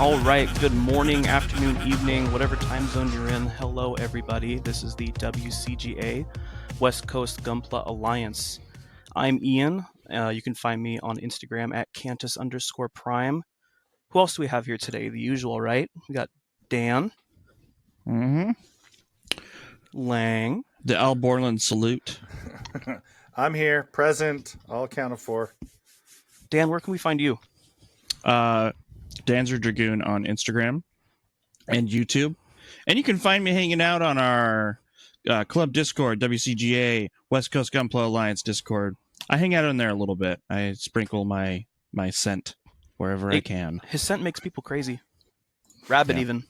All right, good morning, afternoon, evening, whatever time zone you're in. Hello, everybody. This is the WCGA, West Coast Gunpla Alliance. I'm Ian. You can find me on Instagram at Cantus_Prime. Who else do we have here today? The usual, right? We got Dan. Mm-hmm. Lang. The Al Borland salute. I'm here, present, all accounted for. Dan, where can we find you? Danzer Dragoon on Instagram and YouTube. And you can find me hanging out on our club Discord, WCGA, West Coast Gunpla Alliance Discord. I hang out in there a little bit. I sprinkle my scent wherever I can. His scent makes people crazy. Rabbit even.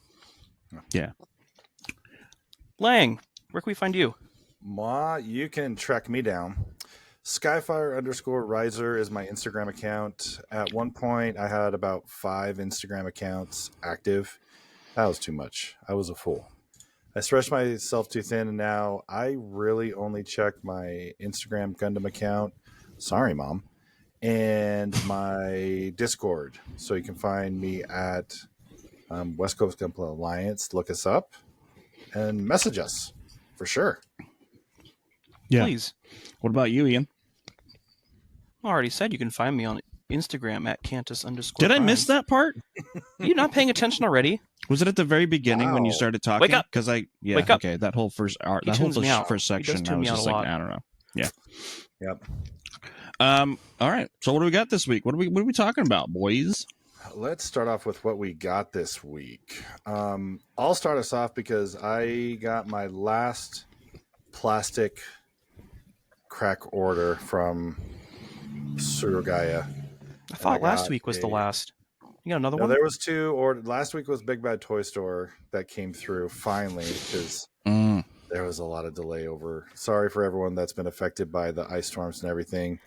Yeah. Lang, where can we find you? You can track me down. Skyfire_Riser is my Instagram account. At one point, I had about 5 Instagram accounts active. That was too much. I was a fool. I stretched myself too thin, and now I really only check my Instagram Gundam account. Sorry, Mom. And my Discord. So you can find me at West Coast Gunpla Alliance. Look us up and message us for sure. Yeah. Please. What about you, Ian? I already said you can find me on Instagram at Cantus_Prime. Did I miss that part? You not paying attention already? Was it at the very beginning when you started talking? Wake up! Because Wake up. Okay, that whole first art, He that whole tunes me out. first He does section, tune I me was out just a like, lot. I don't know. Yeah. Yep. All right. So what do we got this week? What are we talking about, boys? Let's start off with what we got this week. I'll start us off because I got my last plastic crack order from WCGA. I thought last week was the last. You got another No, one? there was 2 ordered. Last week was Big Bad Toy Store that came through finally because there was a lot of delay over. Sorry for everyone that's been affected by the ice storms and everything.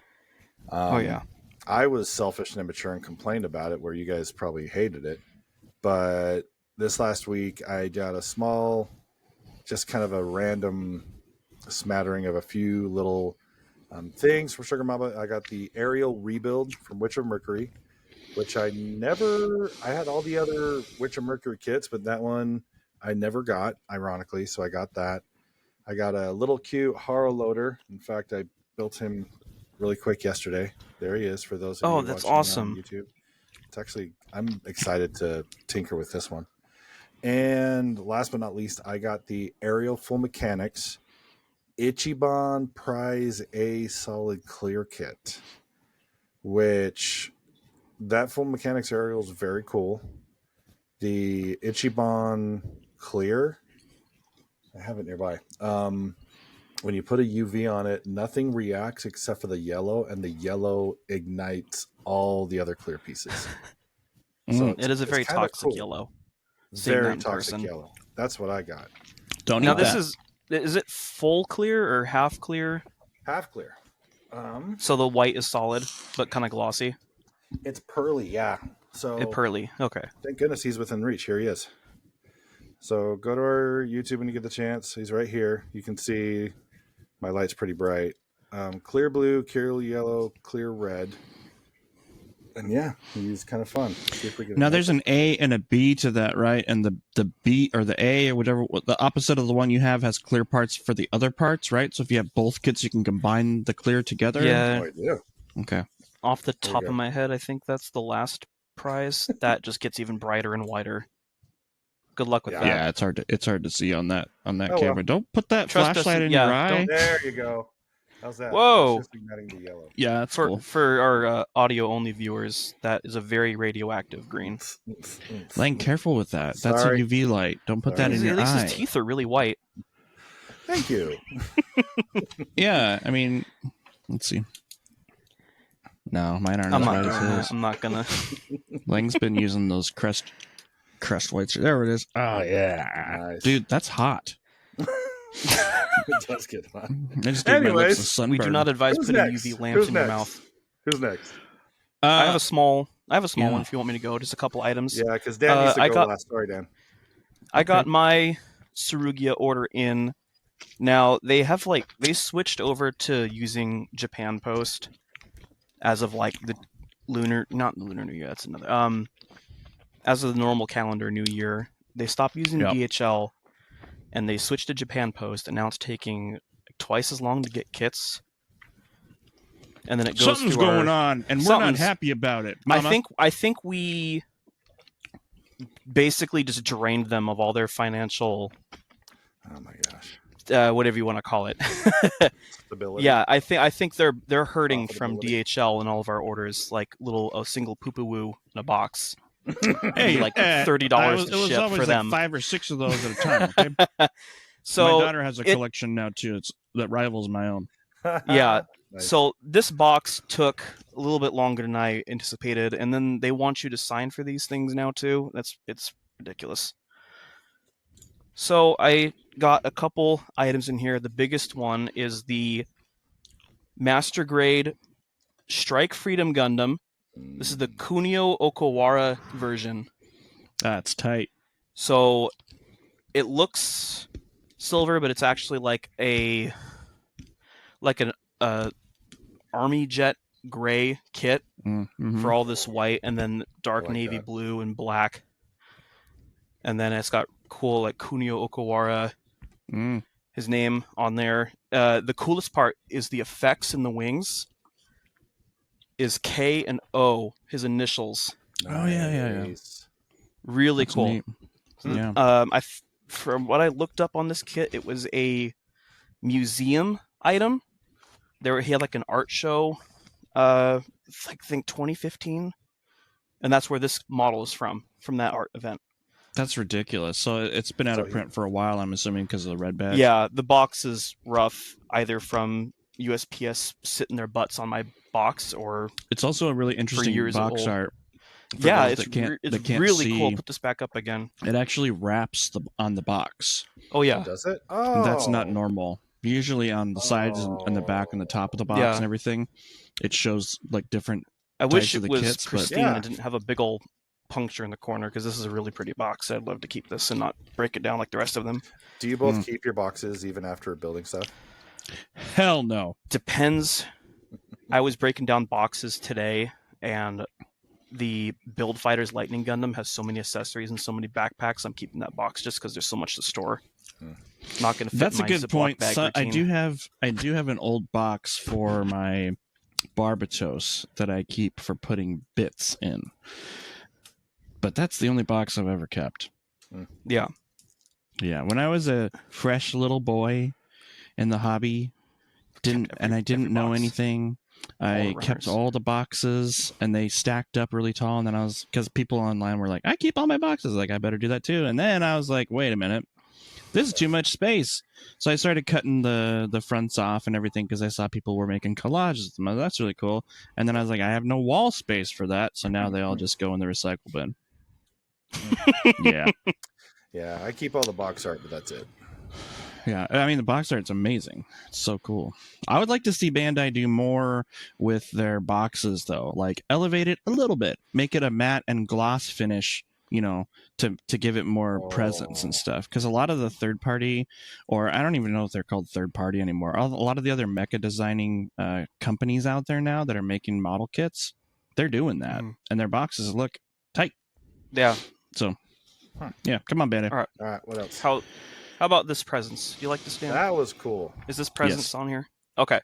Oh, yeah. I was selfish and immature and complained about it, where you guys probably hated it. But this last week, I got a small, just kind of a random smattering of a few little things from Sugar Mama. I got the aerial rebuild from Witch of Mercury, which I had all the other Witch of Mercury kits, but that one I never got, ironically. So I got that. I got a little cute Haro loader. In fact, I built him really quick yesterday. There he is for those of you that's watching awesome. on YouTube. It's actually, I'm excited to tinker with this one. And last but not least, I got the Aerial Full Mechanics Ichiban Prize A Solid Clear Kit, which that Full Mechanics aerial is very cool. The Ichiban Clear, I have it nearby. When you put a UV on it, nothing reacts except for the yellow, and the yellow ignites all the other clear pieces. So it is a very toxic yellow. Very toxic yellow. That's what I got. Don't Now, eat this that. is it full clear or half clear? Half clear. So the white is solid, but kind of glossy? It's pearly, yeah. So Pearly, okay. Thank goodness he's within reach. Here he is. So go to our YouTube when you get the chance. He's right here. You can see my light's pretty bright. Clear blue, clear yellow, clear red. And yeah, he's kind of fun. See if we can. Now there's an A and a B to that, right? And the B or the A or whatever, the opposite of the one you have has clear parts for the other parts, right? So if you have both kits, you can combine the clear together. Yeah. Oh, I do. Okay. Off the top of my head, I think that's the last prize. That just gets even brighter and whiter. Good luck with that. Yeah, it's hard to see on that camera. well. Don't put that Trust flashlight us, in yeah, your eye. don't- There you go. How's that? Whoa. It's just igniting the yellow. Yeah, that's For cool. for our audio-only viewers, that is a very radioactive green. Lang, careful with that. That's Sorry. a UV light. Don't put that in your At least eye. his teeth are really white. Thank you. Yeah, I mean, let's see. No, mine aren't as bright as his. I'm not gonna. Lang's been using those crest whites. There it is. Oh yeah, Nice. dude, that's hot. It does get fun. I just gave my lips a Anyways, sunburn. We do not advise Who's putting next? UV lamps Who's in your next? mouth. Who's next? I have a small Yeah. one if you want me to go. Just a couple items. Yeah, because Dan needs to I go got- last. Sorry, Dan. I got my WCGA order in. Now they switched over to using Japan Post as of like the not Lunar New Year. That's another. as of the normal calendar new year, they stopped using Yep. DHL and they switched to Japan Post, and now it's taking twice as long to get kits. And then it goes Something's through going on, and we're not something's- happy about it, Mama. I think we basically just drained them of all their financial, Oh my gosh. whatever you want to call it. Stability. Yeah, I think they're hurting from Profitability. DHL in all of our orders, like a single poo poo woo in a box. Hey, like $30 to it was ship always for like them. 5 or 6 of those at a time. Okay? So my daughter has a collection now too. That rivals my own. yeah. Nice. So this box took a little bit longer than I anticipated, and then they want you to sign for these things now too. It's ridiculous. So I got a couple items in here. The biggest one is the Master Grade Strike Freedom Gundam. This is the Kunio Okawara version. That's tight. So it looks silver, but it's actually like an army jet gray kit Mm-hmm. for all this white, and then dark I like navy that. blue and black. And then it's got cool like Kunio Okawara, his name on there. The coolest part is the effects in the wings is K and O, his initials. Oh, yeah. Nice. Really That's cool. neat. Yeah. From what I looked up on this kit, it was a museum item. He had like an art show, I think 2015, and that's where this model is from that art event. That's ridiculous. So it's been out of print for a while, I'm assuming, because of the red badge. Yeah, the box is rough, either from USPS sitting their butts on my box, or it's also a really interesting box old. art. Yeah, it's really cool. Put this back up again. It actually wraps on the box. Oh yeah, Does it? Oh, That's not normal. Usually on the sides and the back and the top of the box and everything, it shows like different. I wish types of it the was kits, pristine and didn't have a big old puncture in the corner, because this is a really pretty box. I'd love to keep this and not break it down like the rest of them. Do you both keep your boxes even after building stuff? Hell no. Depends. I was breaking down boxes today, and the Build Fighters Lightning Gundam has so many accessories and so many backpacks. I'm keeping that box just because there's so much to store. Not going to fit. That's my a good Ziploc point. bag So, I routine. do have an old box for my Barbatos that I keep for putting bits in, but that's the only box I've ever kept. Yeah. When I was a fresh little boy in the hobby, I didn't know anything. I kept all the boxes, and they stacked up really tall. And then because people online were like, "I keep all my boxes." Like, I better do that too. And then I was like, "Wait a minute, this is too much space." So I started cutting the fronts off and everything, because I saw people were making collages. That's really cool. And then I was like, I have no wall space for that. So now they all just go in the recycle bin. Yeah. Yeah, I keep all the box art, but that's it. Yeah, I mean, the box art's amazing. It's so cool. I would like to see Bandai do more with their boxes, though. Like, elevate it a little bit. Make it a matte and gloss finish, to give it more presence and stuff. Because a lot of the third-party, or I don't even know if they're called third-party anymore, a lot of the other mecha designing companies out there now that are making model kits, they're doing that. And their boxes look tight. Yeah. So, yeah, come on, Bandai. All right, what else? How about this presence? Do you like this, Dan? That was cool. Is this presence on here? Okay.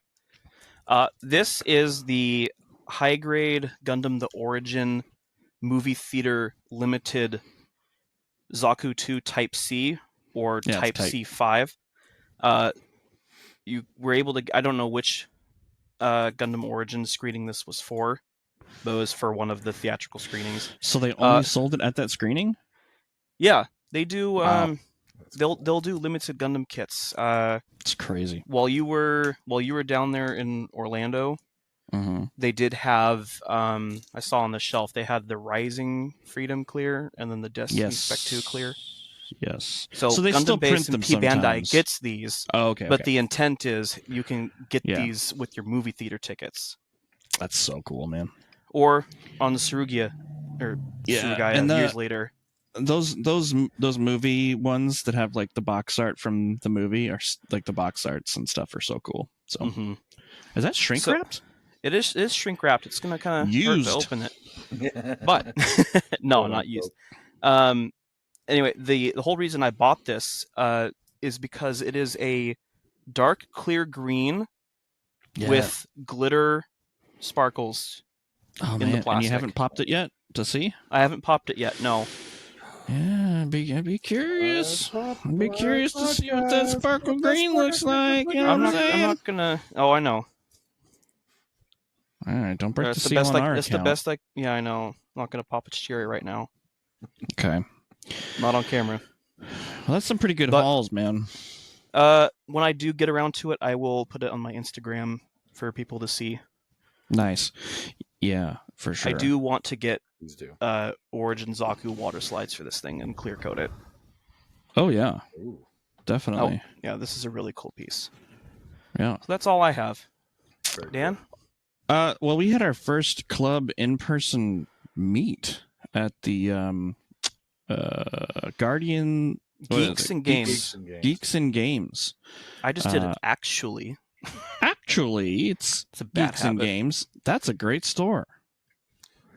This is the high grade Gundam The Origin movie theater limited Zaku 2 Type C, or Type C5. You were able to, I don't know which Gundam Origin screening this was for, but it was for one of the theatrical screenings. So they only sold it at that screening? Yeah, they do. Wow. They'll do limited Gundam kits. It's crazy. While you were down there in Orlando, they did have. I saw on the shelf they had the Rising Freedom clear, and then the Destiny Spec 2 clear. Yes. So they Gundam still Base print and them P Bandai sometimes. gets these. Oh, okay. But the intent is you can get these with your movie theater tickets. That's so cool, man. Or on the Surugaya and years later. Those movie ones that have like the box art from the movie, are like the box arts and stuff are so cool. So is that shrink wrapped? It is shrink wrapped. It's gonna kind of hurt to Used. open it, but no, not used. Anyway, the whole reason I bought this is because it is a dark clear green with glitter sparkles Oh in the man, and you plastic. haven't popped it yet to see? I haven't popped it yet. No. Yeah, I'd be curious. I'd be curious to see what that sparkle What that green looks like. You know I'm what I'm saying? not gonna. Oh, I know. All right, don't break the It's the seal best. on our It's the account. best. Yeah, I know. I'm not gonna pop its cherry right now. Okay. Not on camera. Well, that's some pretty good But- hauls, man. When I do get around to it, I will put it on my Instagram for people to see. Nice. Yeah, for sure. I do want to get Please do. Origin Zaku water slides for this thing and clear coat it. Oh yeah, Ooh. definitely. Yeah, this is a really cool piece. Yeah. So that's all I have. Very Dan? cool. Well, we had our first club in-person meet at the Guardian Geeks and Games. Geeks and games. Geeks and Games. I just did it actually. Actually, it's It's a bad Geeks and habit. Games. That's a great store.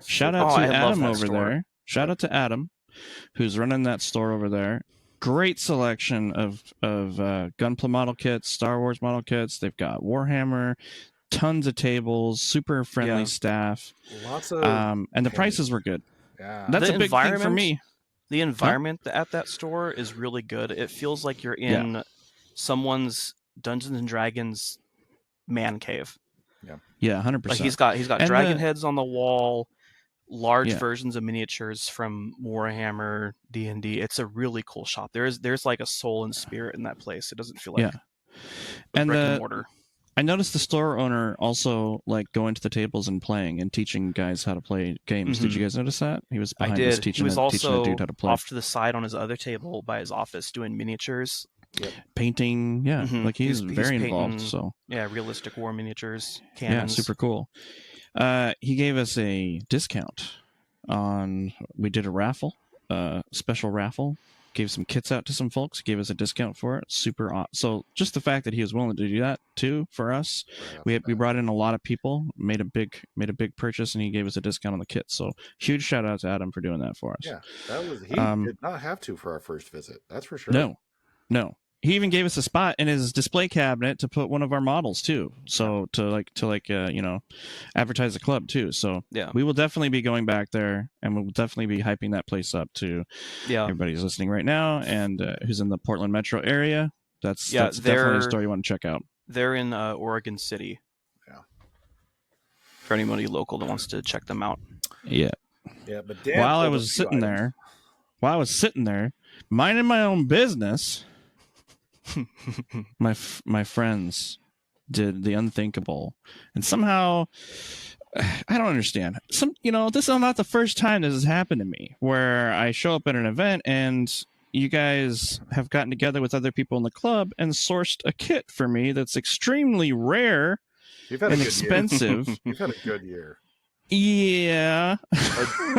Shout Oh, out to I love Adam that over store. there. Shout out to Adam, who's running that store over there. Great selection of Gunpla model kits, Star Wars model kits. They've got Warhammer, tons of tables, super friendly Yeah. staff, Lots of and the paint. prices were good. Yeah. That's The a big thing for environment- me. The environment at that store is really good. It feels like you're in someone's Dungeons and Dragons man cave. Yeah, 100%. Like he's got And dragon the- heads on the wall, large Yeah. versions of miniatures from Warhammer, D&D. It's a really cool shop. There's like a soul and spirit in that place. It doesn't feel like Yeah. a And brick and the- mortar. I noticed the store owner also like going to the tables and playing and teaching guys how to play games. Did Mhm. you guys notice that? He was I behind us did. teaching, He was teaching also a dude how to play. off to the side on his other table by his office doing miniatures. Painting, yeah. Mhm. Like he's very painting, involved. So Yeah, realistic war miniatures, cannons. yeah, super cool. He gave us a discount on. We did a raffle, special raffle. Gave some kits out to some folks. Gave us a discount for it. Super. So just the fact that he was willing to do that too for us. We brought in a lot of people. Made a big purchase, and he gave us a discount on the kit. So huge shout out to Adam for doing that for us. Yeah, that was he did not have to for our first visit. That's for sure. No. He even gave us a spot in his display cabinet to put one of our models too. So to advertise the club too. So Yeah. we will definitely be going back there, and we'll definitely be hyping that place up to Yeah. everybody who's listening right now and who's in the Portland metro area. That's definitely they're- a store you want to check out. They're in Oregon City. Yeah. For anybody local that wants to check them out. Yeah. Yeah, but Dan While I pulled a was few sitting items. there, minding my own business, my friends did the unthinkable, and somehow I don't understand. This is not the first time this has happened to me, where I show up at an event and you guys have gotten together with other people in the club and sourced a kit for me that's extremely rare You've had a and good expensive. year. You've had a good year. Yeah.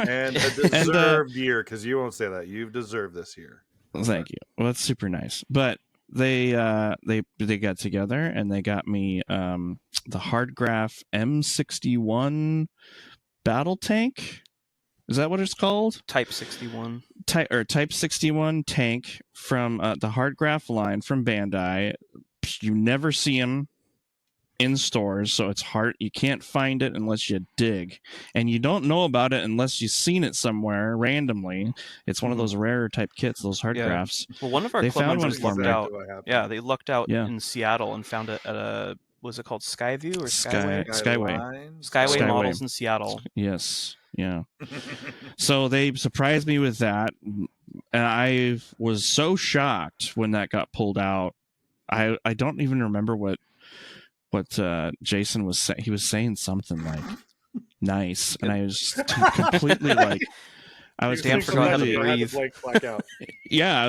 And a deserved year, because you won't say that. You've deserved this year. Thank you. Well, that's super nice. But they got together and they got me the Hardgraph M61 battle tank. Is that what it's called? Type 61. Type 61 tank from the Hardgraph line from Bandai. You never see them in stores, so it's hard. You can't find it unless you dig, and you don't know about it unless you've seen it somewhere randomly. It's one of those rarer type kits, those Hardgraphs. Well, one of our They club found one members for lucked me. out. What happened. Yeah, they lucked out Yeah. in Seattle and found it at a, was it called Skyview or Skyway? Skyway. Skyway Skyway. models in Seattle. Yes. Yeah. So they surprised me with that, and I was so shocked when that got pulled out. I don't even remember what Jason was saying. He was saying something like nice, and I was just completely like, I was Dan forgot how to completely, breathe. yeah, I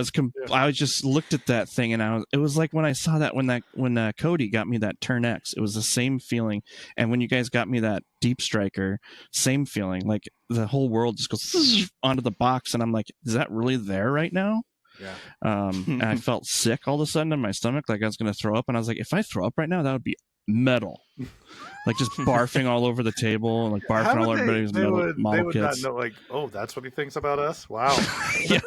was just looked at that thing, and it was like when I saw that when Cody got me that Turn X, it was the same feeling, and when you guys got me that Deep Striker, same feeling. Like the whole world just goes onto the box, and I'm like, is that really there right now? Yeah. And I felt sick all of a sudden in my stomach, like I was going to throw up, and I was like, if I throw up right now, that would be metal. Like just barfing all over the table and like barfing How all would over everybody's they model would not kits. know, like, oh, that's what he thinks about us? Wow. Yeah.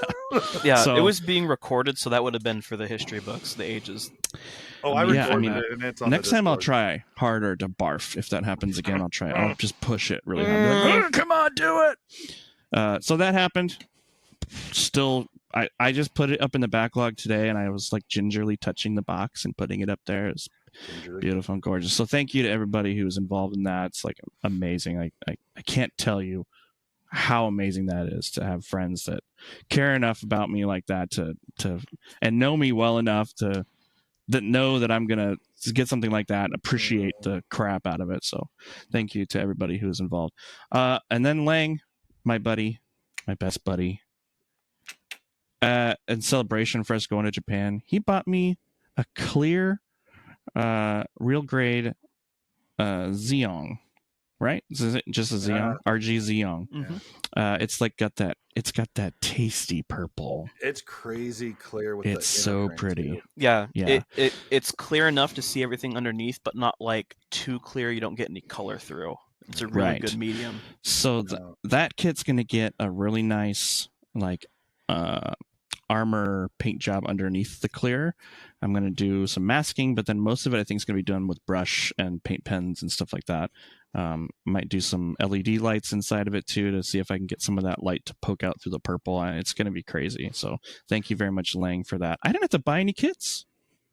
Yeah, So- it was being recorded, so that would have been for the history books, the ages. Oh, I Yeah, recorded I mean, it, and it's on Next the time I'll Discord. try harder to barf. If that happens again, I'll just push it really hard. Be like, "Oh, come on, do it. So that happened. Still, I just put it up in the backlog today, and I was like gingerly touching the box and putting it up there. It's Gingerly. beautiful and gorgeous. So thank you to everybody who was involved in that. It's like amazing. I can't tell you how amazing that is to have friends that care enough about me like that to and know me well enough to that know that I'm gonna get something like that and appreciate the crap out of it. So thank you to everybody who's involved. And then Lang, my buddy, my best buddy, in celebration for us going to Japan, he bought me a clear real grade Xeon, right? Is it just a Xeon? RG Xeon. Mhm. It's got that tasty purple. It's crazy clear with It's the so inner grain, pretty. too. Yeah, Yeah. it's clear enough to see everything underneath, but not like too clear you don't get any color through. It's a really Right. good medium. So that kit's gonna get a really nice like armor paint job underneath the clear. I'm gonna do some masking, but then most of it I think is gonna be done with brush and paint pens and stuff like that. Might do some LED lights inside of it too to see if I can get some of that light to poke out through the purple. It's gonna be crazy. So thank you very much, Lang, for that. I didn't have to buy any kits.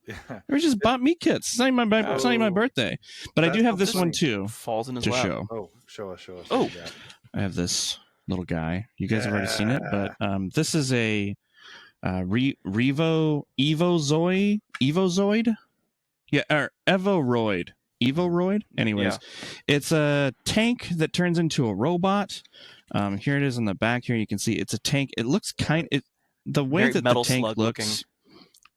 Yeah. They just bought me kits. It's not even my birthday, but I do have this one too Falls in his to lap. show. Oh, show us. Oh. Yeah. I have this little guy. You guys have already seen it, but this is a Evozoid? Yeah, or Evoroid. Anyways, It's a tank that turns into a robot. Here it is in the back here. You can see it's a tank. It looks the way Very that the Metal tank Slug looks. looking.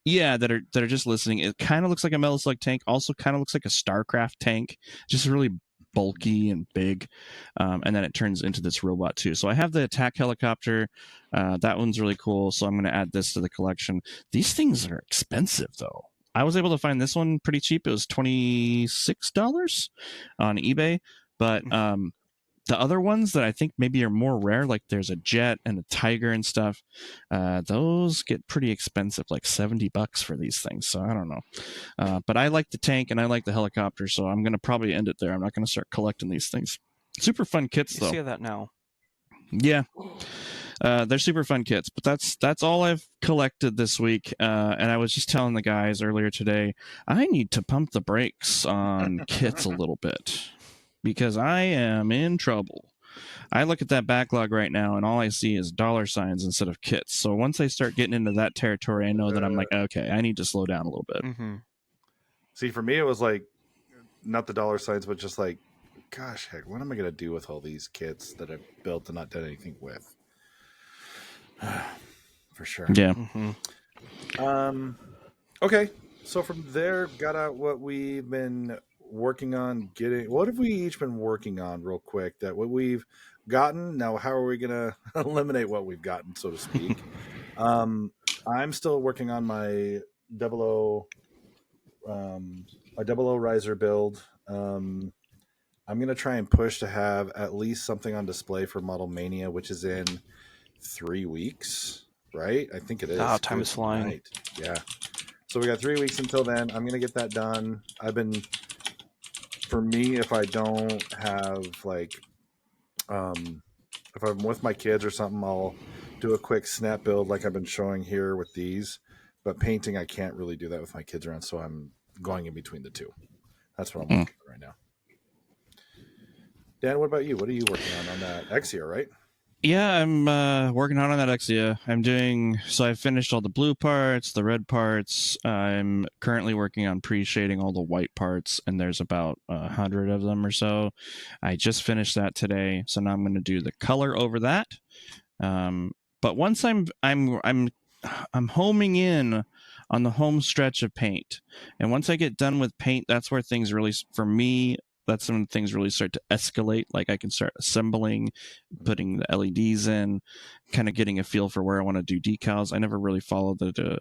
Yeah, that are just listening. It kind of looks like a Metal Slug tank. Also, kind of looks like a StarCraft tank. Just really bulky and big, and then it turns into this robot too. So I have the attack helicopter. That one's really cool. So I'm going to add this to the collection. These things are expensive though. I was able to find this one pretty cheap. It was $26 on eBay, but the other ones that I think maybe are more rare, like there's a jet and a tiger and stuff, those get pretty expensive, like $70 for these things. So I don't know. But I like the tank and I like the helicopter, so I'm going to probably end it there. I'm not going to start collecting these things. Super fun kits, You though. see that now. Yeah. They're super fun kits, but that's all I've collected this week. And I was just telling the guys earlier today, I need to pump the brakes on kits a little bit because I am in trouble. I look at that backlog right now and all I see is dollar signs instead of kits. So once I start getting into that territory, I know that I'm like, okay, I need to slow down a little bit. Mm-hmm. See, for me, it was like not the dollar signs, but just like, gosh, heck, what am I going to do with all these kits that I've built and not done anything with? For sure. Yeah. Mm-hmm. Okay. So from there, got out what we've been working on getting. What have we each been working on real quick that what we've gotten? Now, how are we going to eliminate what we've gotten, so to speak? I'm still working on my my 00 riser build. I'm going to try and push to have at least something on display for Model Mania, which is in 3 weeks, right? I think it is. Ah, time is flying. Right. Yeah. So we got 3 weeks until then. I'm going to get that done. For me, if I don't have if I'm with my kids or something, I'll do a quick snap build like I've been showing here with these. But painting, I can't really do that with my kids around, so I'm going in between the two. That's what I'm working on right now. Dan, what about you? What are you working on that Exia, right? Yeah, I'm working on that Exia. I finished all the blue parts, the red parts. I'm currently working on pre-shading all the white parts, and there's about 100 of them or so. I just finished that today, so now I'm going to do the color over that. But once I'm homing in on the home stretch of paint, and once I get done with paint, that's where things really, for me, that's when things really start to escalate. Like I can start assembling, putting the LEDs in, kind of getting a feel for where I want to do decals. I never really followed the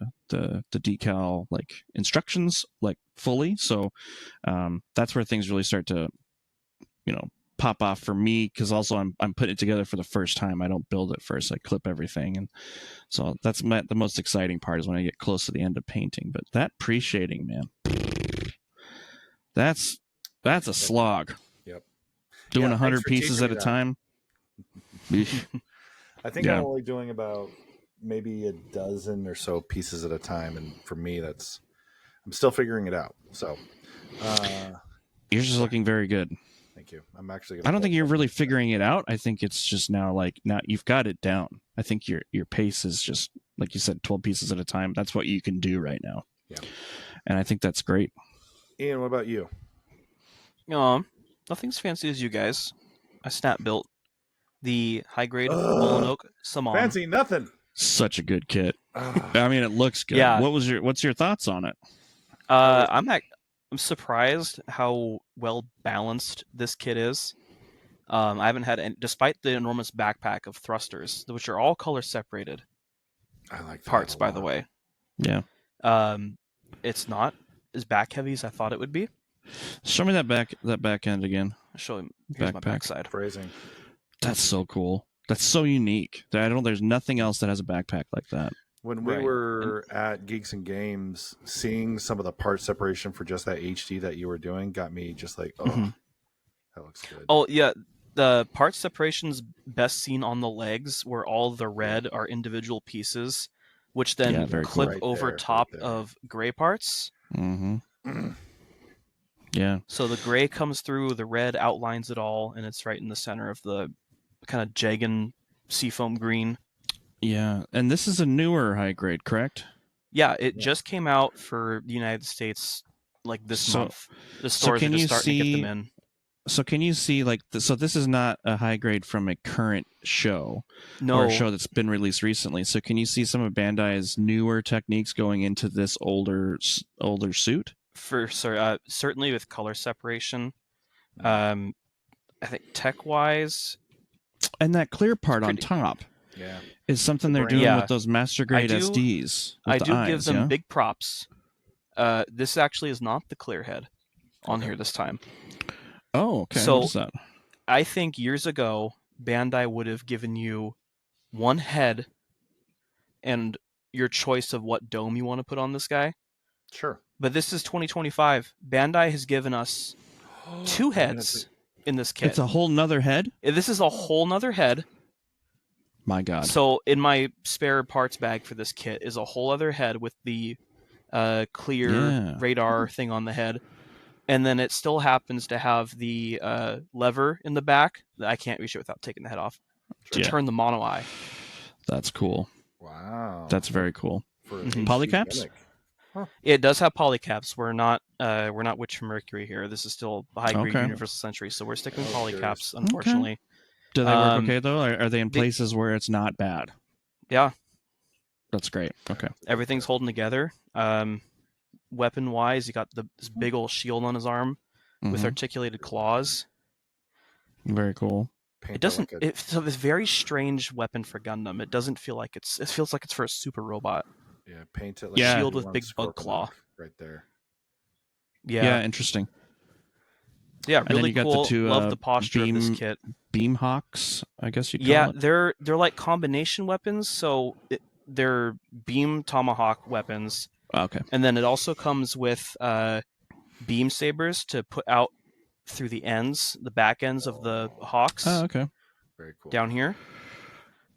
decal like instructions like fully, so that's where things really start to, pop off for me, because also I'm putting it together for the first time. I don't build it first. I clip everything, and so that's the most exciting part is when I get close to the end of painting. But that pre-shading, man, that's a slog. Yep. Doing Yeah, thanks 100 for pieces teaching at me a that. time. I think Yeah. I'm only doing about maybe a dozen or so pieces at a time, and for me, I'm still figuring it out. So, You're just looking very good. thank you. I'm actually. I don't think you're really figuring it out. I think it's just now you've got it down. I think your pace is just, like you said, 12 pieces at a time. That's what you can do right now. Yeah. And I think that's great. Ian, what about you? Nothing's fancy as you guys. I snap built the high grade Mullen Oak Samam. Fancy nothing. Such a good kit. I mean, it looks good. Yeah. What's your thoughts on it? I'm surprised how well balanced this kit is. I haven't had any, despite the enormous backpack of thrusters, which are all color separated. I like that parts, a by lot. the way. Yeah. It's not as back heavy as I thought it would be. Show me that back end again. I'll show him. Here's my Backpack. backside. Phrasing. That's so cool. That's so unique. There's nothing else that has a backpack like that. When we Right. were at Geeks and Games, seeing some of the part separation for just that HD that you were doing got me just like, oh, Mhm. that looks good. Oh yeah, the part separation's best seen on the legs, where all the red are individual pieces, which then Yeah, very clip cool. Right over there, right top there. of gray parts. Mm-hmm. Yeah. So the gray comes through, the red outlines it all, and it's right in the center of the kind of jagged seafoam green. Yeah. And this is a newer high grade, correct? Yeah, it Yeah. just came out for the United States like this So- month. The stores are can just you starting to get see- them in. So can you see so this is not a high grade from a current show or No, a show that's been released recently. So can you see some of Bandai's newer techniques going into this older suit? certainly with color separation. I think tech-wise, And that clear part on pretty- top Yeah. is something they're brain. doing Yeah. with those master grade do- SDs. With I the do eyes, give them yeah? big props. This actually is not the clear head on Okay. here this time. Oh, okay. So- What is that? I think years ago, Bandai would have given you one head and your choice of what dome you want to put on this guy. Sure. But this is 2025. Bandai has given us two heads in this kit. It's a whole nother head? This is a whole nother head. My God. So in my spare parts bag for this kit is a whole other head with the clear Yeah. radar thing on the head. And then it still happens to have the lever in the back that I can't reach it without taking the head off to Yeah. turn the mono eye. That's cool. Wow. That's very cool. For an Mhm. HD Polycaps? gimmick. It does have polycaps. We're not Witch from Mercury here. This is still high grade Okay. Universal Century, so we're sticking with I was polycaps, curious. unfortunately. Do they work Um, okay, though? Are they in they- places where it's not bad? Yeah, That's great. Okay. everything's holding together. Weapon wise, you got this big old shield on his arm with Mhm. articulated claws. Very cool. Paint It doesn't. like a- It's a very strange weapon for Gundam. It doesn't feel like it's. It feels like it's for a super robot. yeah, paint it like Yeah. a Shield with one big bug Scorponok claw. right there. Yeah, Yeah, interesting. yeah, then really you got the cool. two, Love the posture of this beam kit. Beam hawks, I guess you'd call Yeah, it. they're like combination weapons. So they're beam tomahawk weapons, Okay. and then it also comes with beam sabers to put out through the ends, the back ends of the hawks Oh, okay. Very cool. down here.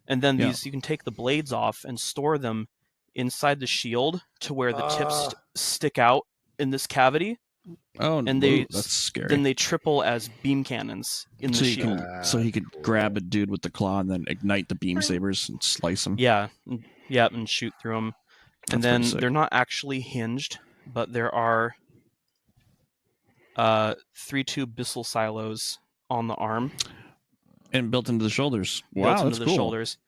And then Yeah. these, you can take the blades off and store them inside the shield to where the tips stick out in this cavity. Oh, And ooh, that's scary. Then they triple as beam cannons in so the you shield. can, so he could Cool. grab a dude with the claw and then ignite the beam sabers and slice him. Yeah, and shoot through them. And That's then pretty sick. they're not actually hinged, but there are 3-tube Bissell silos on the arm. And built into the shoulders. built Wow, into that's the cool. shoulders.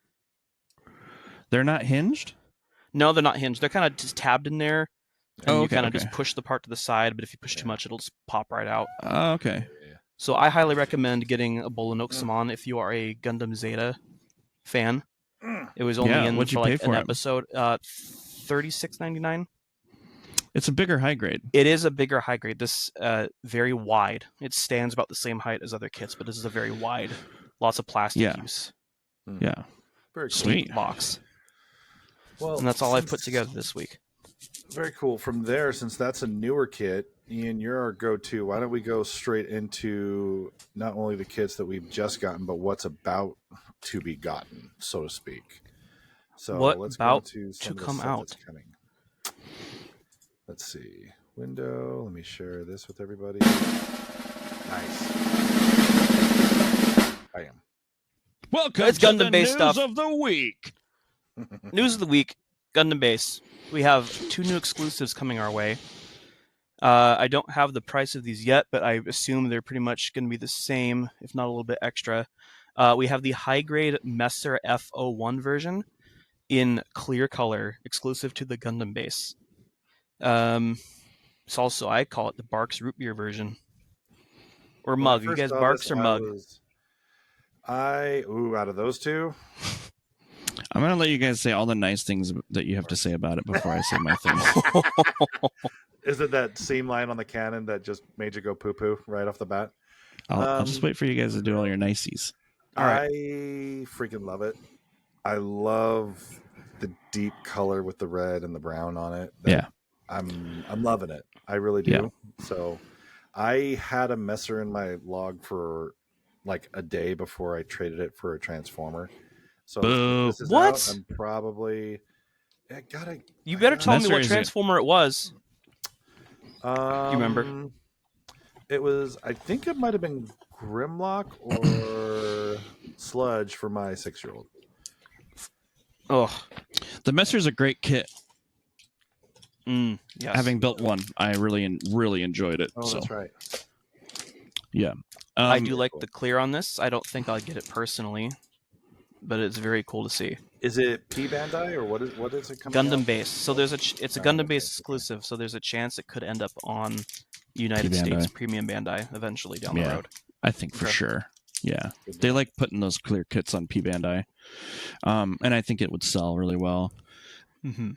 They're not hinged? No, they're not hinged. They're kind of just tabbed in there, and Oh, you okay, kind of okay. just push the part to the side. But if you push too much, it'll just pop right out. Oh, okay. Yeah. So I highly recommend getting a Bolinox Samon if you are a Gundam Zeta fan. It was only Yeah, in what'd you for pay like for an it? episode. $36.99. It's a bigger high grade. It is a bigger high grade. This very wide. It stands about the same height as other kits, but this is a very wide. Lots of plastic Yeah. use. Yeah. Very cool. Sweet. Box. Well, And that's all I've put together this week. Very cool. From there, since that's a newer kit, Ian, you're our go-to. Why don't we go straight into not only the kits that we've just gotten, but what's about to be gotten, so to speak. So What let's go about into to some of the come stuff out? that's coming. Let's see. Window. Let me share this with everybody. Nice. I am. Welcome It's to Gundam the based news stuff. of the week. News of the week, Gundam Base. We have 2 new exclusives coming our way. I don't have the price of these yet, but I assume they're pretty much going to be the same, if not a little bit extra. We have the high-grade Messer F01 version in clear color, exclusive to the Gundam Base. It's also, I call it the Barks root beer version. Or mug. You guys Barks or mug? Out of those two, I'm going to let you guys say all the nice things that you have to say about it before I say my thing. is it that seam line on the cannon that just made you go poo-poo right off the bat? I'll just wait for you guys to do all your niceties. All right. I freaking love it. I love the deep color with the red and the brown on it. Yeah. I'm loving it. I really do. Yeah. So I had a Messer in my log for like a day before I traded it for a Transformer. So Boo. this is What? out. I'm probably You better tell me Messer what is Transformer it was. Do you remember? It was, I think it might have been Grimlock or Sludge for my 6-year-old. Oh, The Messer's a great kit. yes. Having built one, I really enjoyed it. Oh, so that's right. yeah, I do like cool. the clear on this. I don't think I'll get it personally, but it's very cool to see. Is it P Bandai or what is it coming Gundam out? Base. So it's a Gundam Base exclusive. So there's a chance it could end up on United P-Bandai. States Premium Bandai eventually down the road. I think for Okay. sure. Yeah, Good they deal. like putting those clear kits on P Bandai, and I think it would sell really well. Mm-hmm.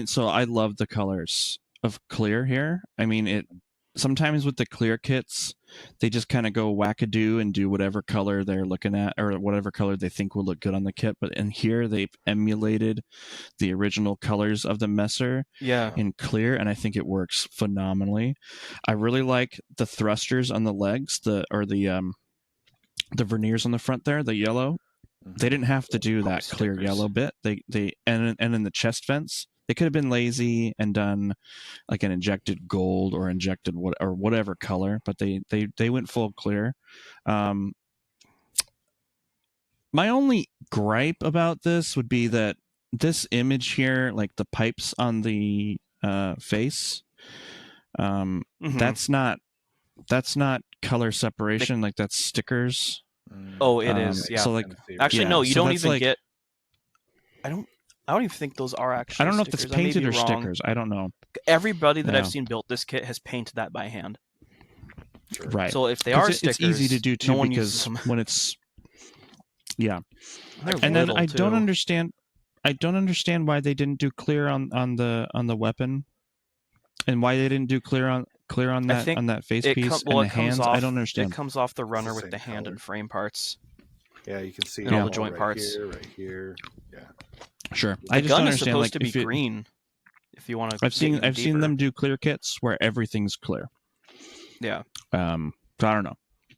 So I love the colors of clear here. I mean, it sometimes with the clear kits, they just kind of go wackadoo and do whatever color they're looking at or whatever color they think will look good on the kit. But in here, they've emulated the original colors of the Messer Yeah. in clear, and I think it works phenomenally. I really like the thrusters on the legs, the verniers on the front there, the yellow. They didn't have to do that clear stickers. yellow bit. And in the chest vents, they could have been lazy and done like an injected gold or injected whatever color, but they went full clear. My only gripe about this would be that this image here, like the pipes on the face, Mm-hmm. that's not color separation. Like that's stickers. Oh, it is. Yeah. So like, Actually, yeah, no. You so don't that's even like- get. I don't even think those are actually. I don't know if stickers. that's I may painted be or wrong. stickers. I don't know. Everybody that Yeah. I've seen built this kit has painted that by hand. Right. So if they are stickers, it's easy to do too no one uses because them. when it's yeah. They're And then little, I don't too. understand why they didn't do clear on the weapon, and why they didn't do clear on I think that face It, piece well, and it the comes hands. off. I don't understand. It comes off the runner the with same the hand color. and frame parts. Yeah, you can see And all them the joint right parts. right here. Yeah. Sure, The I just gun don't is understand. supposed Like to be if it, green. If you want to, I've seen them do clear kits where everything's clear. Yeah. So I don't know.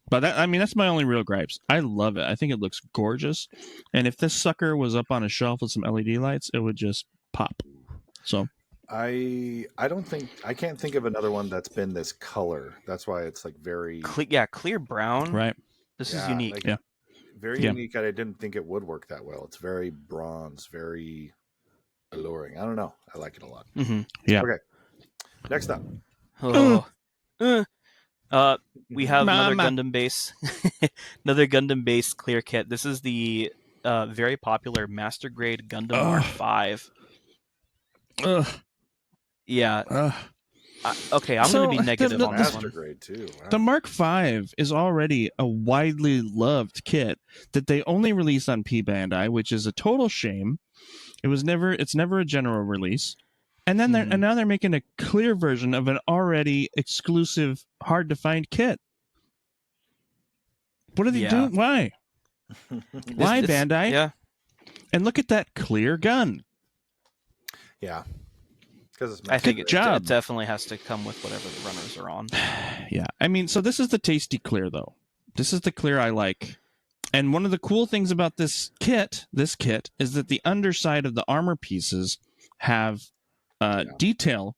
But that's my only real gripes. I love it. I think it looks gorgeous. And if this sucker was up on a shelf with some LED lights, it would just pop. So I can't think of another one that's been this color. That's why it's like very Clear brown. right. This is unique. like, Yeah. very Yeah. unique. I didn't think it would work that well. It's very bronze, very alluring. I don't know. I like it a lot. Mm-hmm. Yeah. Okay. Next up. Oh. We have another Mama. Gundam base, another Gundam base clear kit. This is the very popular Master Grade Gundam Mark Ugh. V. Ugh. Yeah, Ugh. Okay, I'm So, going to be negative the- on this Master one. grade too. Wow. The Mark V is already a widely loved kit that they only released on P Bandai, which is a total shame. It's never a general release. And then Mhm. now they're making a clear version of an already exclusive, hard to find kit. What are they Yeah. doing? Why? Why, Bandai? Yeah. And look at that clear gun. Yeah, because it's I think Good it job. definitely has to come with whatever the runners are on. Yeah. I mean, so this is the tasty clear, though. This is the clear I like. And one of the cool things about this kit, is that the underside of the armor pieces have detail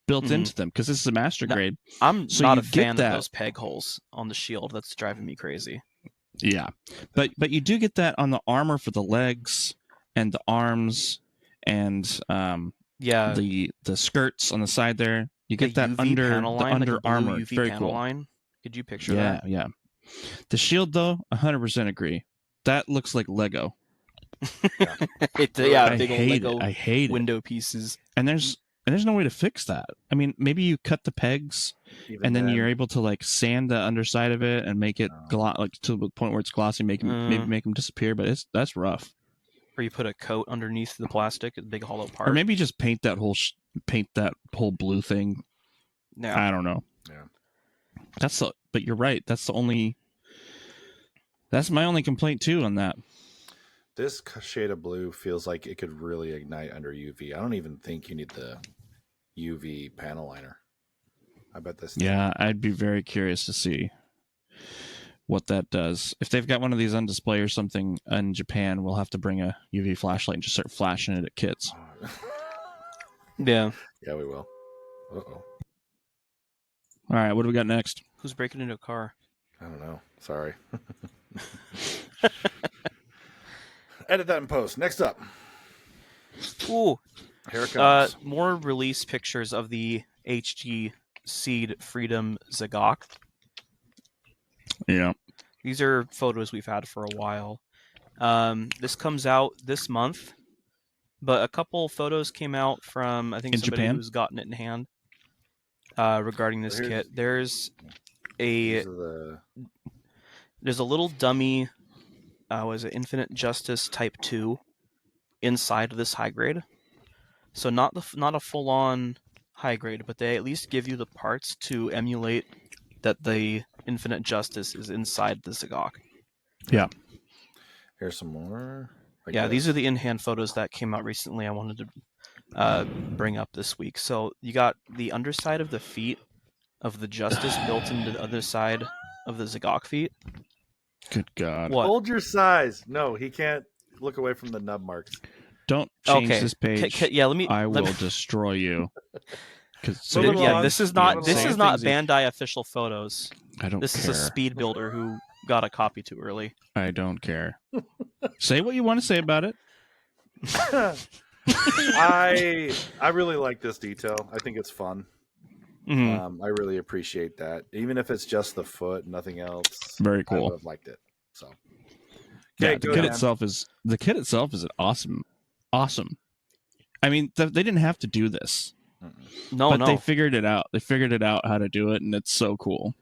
built Mhm. into them because this is a master No, grade. I'm So not you a get fan that. of those peg holes on the shield. That's driving me crazy. Yeah, but you do get that on the armor for the legs and the arms and Yeah, the skirts on the side there. You get that UV under panel the line, under like a blue armor. UV It's very panel cool. line. Could you picture Yeah, that? yeah. The shield though, 100% agree. That looks like Lego. Yeah, I big old hate Lego it. I hate window pieces. And there's no way to fix that. I mean, maybe you cut the pegs Even and then you're able to like sand the underside of it and make it like to the point where it's glossy, maybe make them disappear. But that's rough. Or you put a coat underneath the plastic, a big hollow part. Or maybe just paint that whole blue thing. Yeah. I don't know. Yeah. But you're right. That's my only complaint too on that. This shade of blue feels like it could really ignite under UV. I don't even think you need the UV panel liner. I bet this. Yeah, I'd be very curious to see what that does. If they've got one of these on display or something in Japan, we'll have to bring a UV flashlight and just start flashing it at kids. Yeah. Yeah, we will. Uh-oh. All right, what do we got next? Who's breaking into a car? I don't know. Sorry. Edit that in post. Next up. Ooh. Here it comes. More release pictures of the HG Seed Freedom Zagok. Yeah. These are photos we've had for a while. This comes out this month, but a couple photos came out from, I think, in somebody Japan? who's gotten it in hand regarding this kit. There's a little dummy, was it Infinite Justice Type 2 inside of this high grade. So not a full-on high grade, but they at least give you the parts to emulate that the Infinite Justice is inside the Zagok. Yeah. Here's some more. These are the in-hand photos that came out recently. I wanted to bring up this week. So you got the underside of the feet of the Justice built into the other side of the Zagok feet. Good God. What? Hold your size. No, he can't look away from the nub marks. Don't change this page. Let me. I will destroy you. This is not Bandai official photos. I don't This care. is a speed builder who got a copy too early. I don't care. Say what you want to say about it. I really like this detail. I think it's fun. Mm-hmm. I really appreciate that. Even if it's just the foot, nothing else. Very cool. I would have liked it. So yeah, the kit itself is an awesome. I mean, they didn't have to do this. No, they figured it out. They figured it out how to do it, and it's so cool.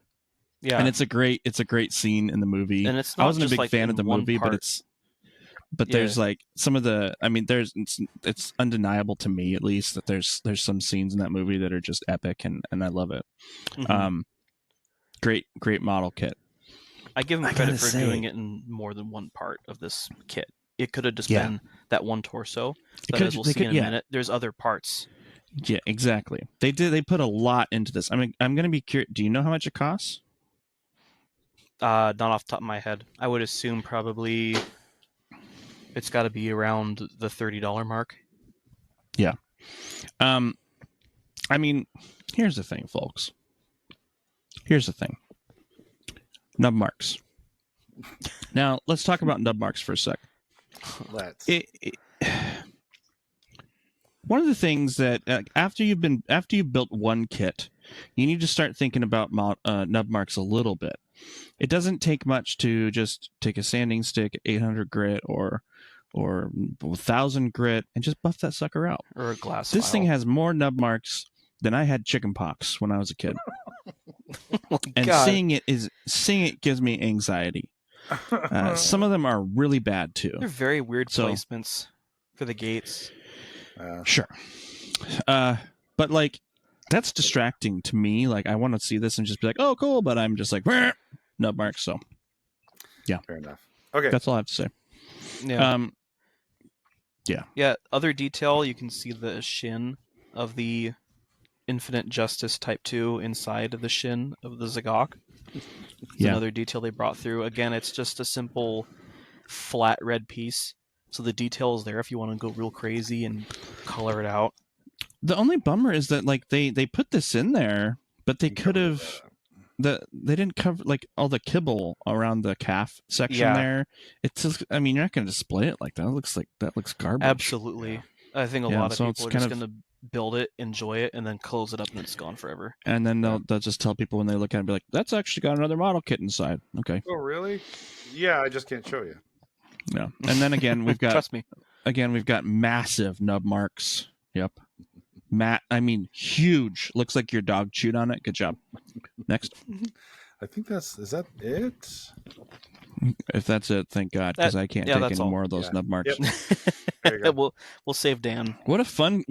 Yeah, and it's a great scene in the movie. And it's not I wasn't just a big fan of the movie, but there's like some of the. I mean, it's undeniable to me at least that there's some scenes in that movie that are just epic, and I love it. Mm-hmm. Great model kit. I give him credit for doing it in more than one part of this kit. It could have just been that one torso, but as we'll see in a minute, there's other parts. Yeah, exactly. They put a lot into this. I mean, I'm going to be curious. Do you know how much it costs? Not off the top of my head. I would assume probably it's got to be around the $30 mark. Yeah. I mean, here's the thing, folks. Nub marks. Now, let's talk about nub marks for a sec. Let's. One of the things that after you've built one kit, you need to start thinking about nub marks a little bit. It doesn't take much to just take a sanding stick, 800 grit or 1,000 grit, and just buff that sucker out. Or a glass. This thing has more nub marks then I had chicken pox when I was a kid. Oh, And God. seeing it gives me anxiety. Some of them are really bad too. They're very weird So- placements for the gates. Sure. But like, that's distracting to me. Like, I want to see this and just be like, oh, cool. But I'm just like, nub marks. So Fair enough. Okay. that's all I have to say. Yeah. Yeah. Yeah. Other detail, you can see the shin of the Infinite Justice Type 2 inside of the shin of the Zagok. It's Yeah. another detail they brought through. Again, it's just a simple flat red piece. So the detail is there if you want to go real crazy and color it out. The only bummer is that like they put this in there, but they You could covered have they didn't cover like all the kibble around the calf section Yeah. there. It's just, I mean, you're not going to display it like that. That looks garbage. Absolutely. Yeah. I think a Yeah, lot of so it's people are kind just of- going to build it, enjoy it, and then close it up and it's gone forever. And then they'll just tell people when they look at it, and be like, that's actually got another model kit inside. Okay. Oh, really? Yeah, I just can't show you. Yeah. And then again, we've got Trust me. massive nub marks. Yep. I mean, huge. Looks like your dog chewed on it. Good job. Next. I think is that it? If that's it, thank God, because I can't yeah, take that's any all. more of those Yeah. nub marks. Yep. There you go. We'll save Dan. What a fun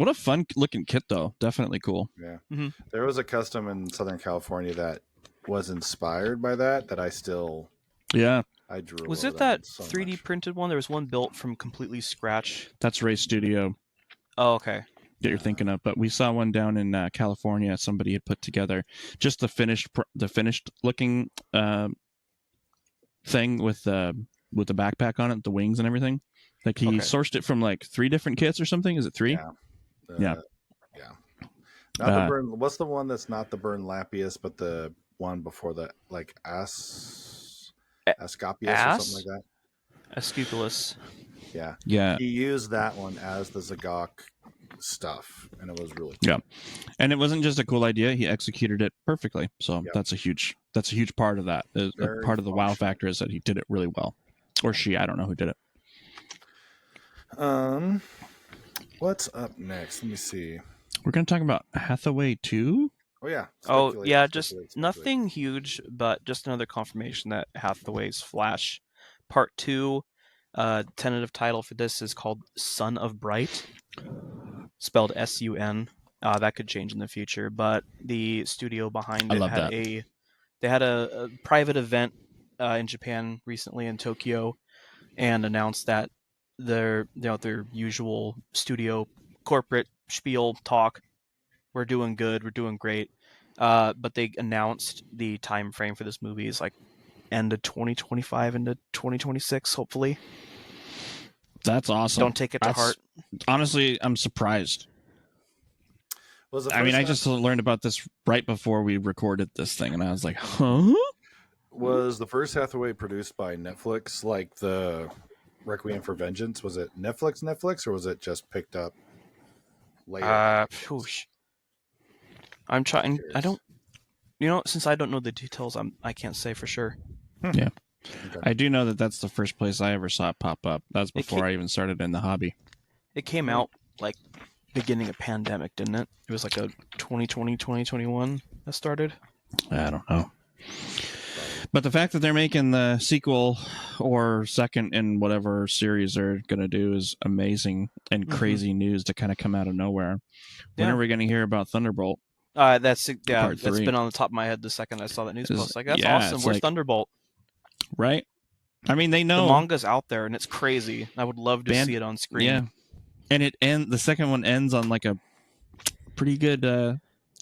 looking kit though. Definitely cool. Yeah. Mhm. There was a custom in Southern California that was inspired by that I still Yeah, I drew. Was over it that one so 3D much. printed one? There was one built from completely scratch. that's Ray Studio Oh, okay. that you're thinking of. But we saw one down in California. Somebody had put together just the finished looking thing with the backpack on it, the wings and everything. Like he Okay. sourced it from like 3 different kits or something. Is it 3? Yeah. Yeah. Yeah. Not the burn. What's the one that's not the burn Lappius, but the one before the like Asclepius or something like that? Asclepius. Yeah. Yeah. He used that one as the Zagok stuff, and it was really cool. Yeah. And it wasn't just a cool idea; he executed it perfectly. So Yep. that's a huge part of that. Very Part of the wow functional. factor is that he did it really well, or she. I don't know who did it. What's up next? Let me see. We're going to talk about Hathaway 2. Oh yeah. Oh, Speculate, yeah, speculate, just speculate. nothing huge, but just another confirmation that Hathaway's Flash Part 2, tentative title for this is called Son of Bright, spelled S-U-N. That could change in the future, but the studio behind I it love had that. they had a private event in Japan recently in Tokyo, and announced that their usual studio corporate spiel talk. We're doing good. We're doing great. But they announced the time frame for this movie is like end of 2025 into 2026, hopefully. That's awesome. Don't take it to heart. Honestly, I'm surprised. Was the I mean, first I just learned about this right before we recorded this thing, and I was like, huh? Was the first Hathaway produced by Netflix, like the Requiem for Vengeance? Was it Netflix, or was it just picked up later? Whoosh. I'm trying. I don't. Since I don't know the details, I can't say for sure. Yeah. Okay. I do know that that's the first place I ever saw it pop up. That's before I even started in the hobby. It came out like beginning of pandemic, didn't it? It was like a 2020, 2021 that started. I don't know. But the fact that they're making the sequel or second in whatever series they're going to do is amazing and crazy news to kind of come out of nowhere. When Yeah. are we going to hear about Thunderbolt? That's Part 3. been on the top of my head the second I saw that news post. Like, that's yeah, awesome. it's Where's like- Thunderbolt? Right? I mean, they The know. manga's out there and it's crazy. I would love to see it on screen. Yeah. And the second one ends on like a pretty good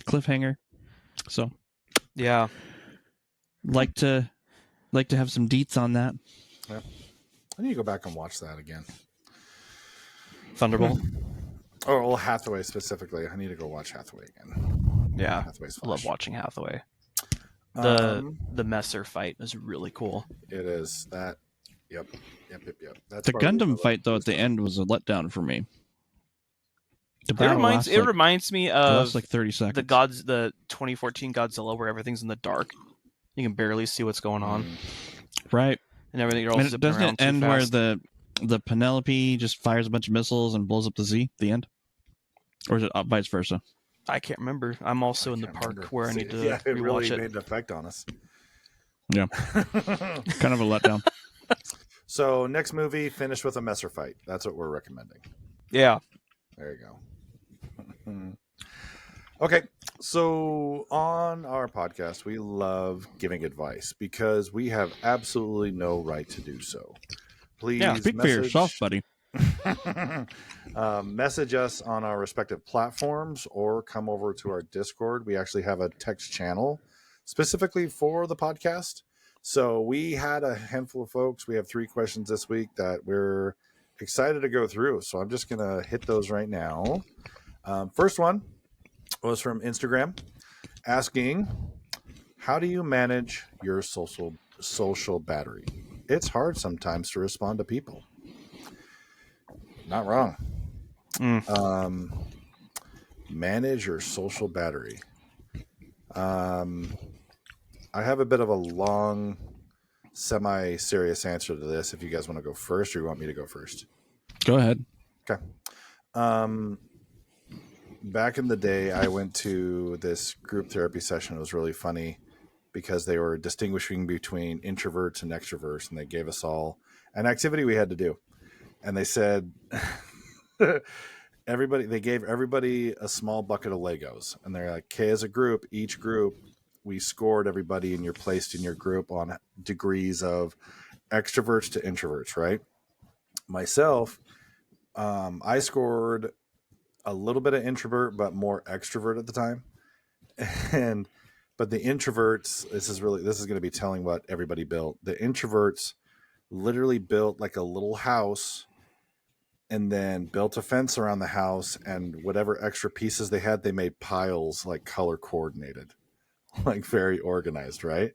cliffhanger. So Yeah. like to have some deets on that. I need to go back and watch that again. Thunderbolt. Oh, well, Hathaway specifically. I need to go watch Hathaway again. Yeah. Hathaway's I love Flash. watching Hathaway. Um, The Messer fight is really cool. It is that. Yep. That's The probably Gundam my fight though at the stuff. end was a letdown for me. The It battle reminds lasts me it lasts of like 30 seconds. the 2014 Godzilla where everything's in the dark. You can barely see what's going on, Right. and everything else And is doesn't around it end too where fast. the Penelope just fires a bunch of missiles and blows up the Z at the end? Or is it vice versa? I can't remember. I'm also in the Can't park remember. where I See, need to yeah, it really rewatch it. made an effect on us. Yeah. Kind of a letdown. So next movie, Finished with a Messer Fight. That's what we're recommending. Yeah. There you go. Okay, so on our podcast, we love giving advice because we have absolutely no right to do so. Please Speak for yourself, buddy. message us on our respective platforms or come over to our Discord. We actually have a text channel specifically for the podcast. So we had a handful of folks. We have 3 questions this week that we're excited to go through. So I'm just going to hit those right now. First one was from Instagram asking, how do you manage your social battery? It's hard sometimes to respond to people. Not wrong. Manage your social battery. I have a bit of a long, semi-serious answer to this. If you guys want to go first, or you want me to go first? Go ahead. Okay. Back in the day, I went to this group therapy session. It was really funny because they were distinguishing between introverts and extroverts, and they gave us all an activity we had to do. And they said, they gave everybody a small bucket of Legos, and they're like, okay, as a group, each group, we scored everybody, and you're placed in your group on degrees of extroverts to introverts, right? Myself, I scored a little bit of introvert, but more extrovert at the time. But the introverts, this is going to be telling what everybody built. The introverts literally built like a little house and then built a fence around the house, and whatever extra pieces they had, they made piles, like color coordinated, like very organized, right?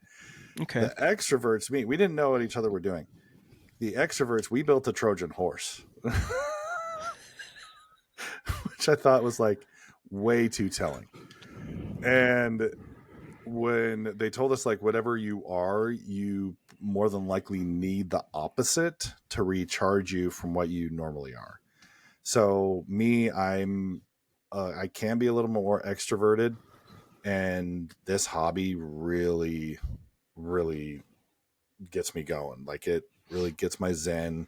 Okay. The extroverts, we didn't know what each other were doing. The extroverts, we built a Trojan horse, which I thought was like way too telling. And when they told us, like, whatever you are, you more than likely need the opposite to recharge you from what you normally are. So me, I can be a little more extroverted, and this hobby really, really gets me going. Like, it really gets my zen,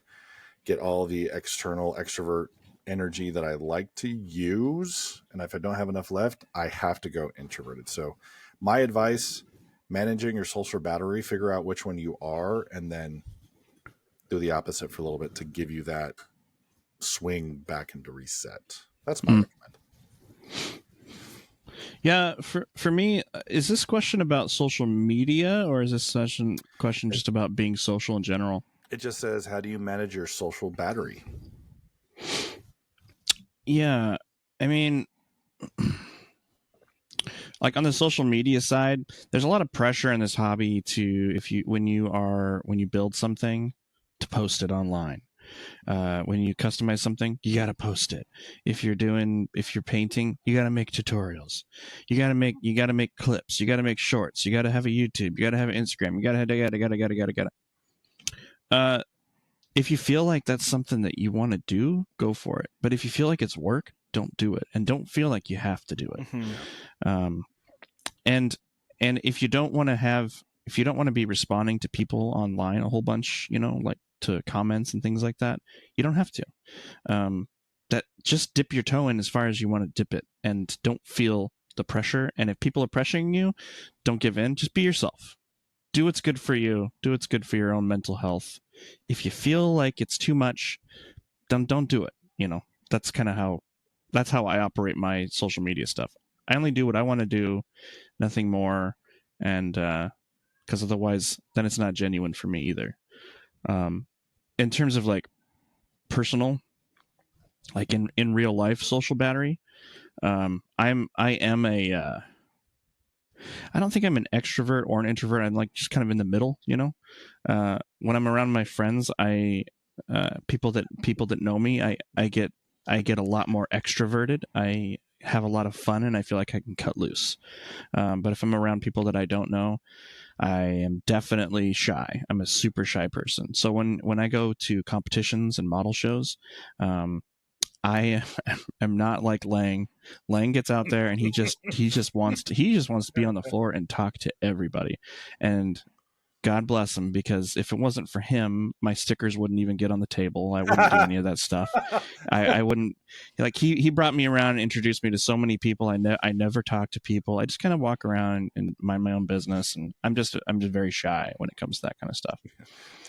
get all the external extrovert energy that I like to use. And if I don't have enough left, I have to go introverted. So my advice, managing your social battery, figure out which one you are, and then do the opposite for a little bit to give you that swing back into reset. That's my recommend. Yeah, for me, is this question about social media, or is this question just about being social in general? It just says, how do you manage your social battery? Yeah, I mean, like on the social media side, there's a lot of pressure in this hobby to when you build something, to post it online. When you customize something, you got to post it. If you're painting, you got to make tutorials. You got to make clips. You got to make shorts. You got to have a YouTube. You got to have an Instagram. You got to. If you feel like that's something that you want to do, go for it. But if you feel like it's work, don't do it, and don't feel like you have to do it. Mm-hmm. And if you don't want to be responding to people online a whole bunch, like to comments and things like that, you don't have to. That just dip your toe in as far as you want to dip it, and don't feel the pressure. And if people are pressuring you, don't give in. Just be yourself. Do what's good for you. Do what's good for your own mental health. If you feel like it's too much, then don't do it. That's how I operate my social media stuff. I only do what I want to do, nothing more. And because otherwise, then it's not genuine for me either. In terms of like personal, like in real life social battery, I don't think I'm an extrovert or an introvert. I'm like just kind of in the middle, when I'm around my friends, people that know me, I get a lot more extroverted. I have a lot of fun, and I feel like I can cut loose. But if I'm around people that I don't know, I am definitely shy. I'm a super shy person. So when I go to competitions and model shows, I am not like Lang. Lang gets out there and he just wants to be on the floor and talk to everybody. And God bless him, because if it wasn't for him, my stickers wouldn't even get on the table. I wouldn't do any of that stuff. I wouldn't, like, he brought me around and introduced me to so many people. I never talk to people. I just kind of walk around and mind my own business, and I'm just very shy when it comes to that kind of stuff.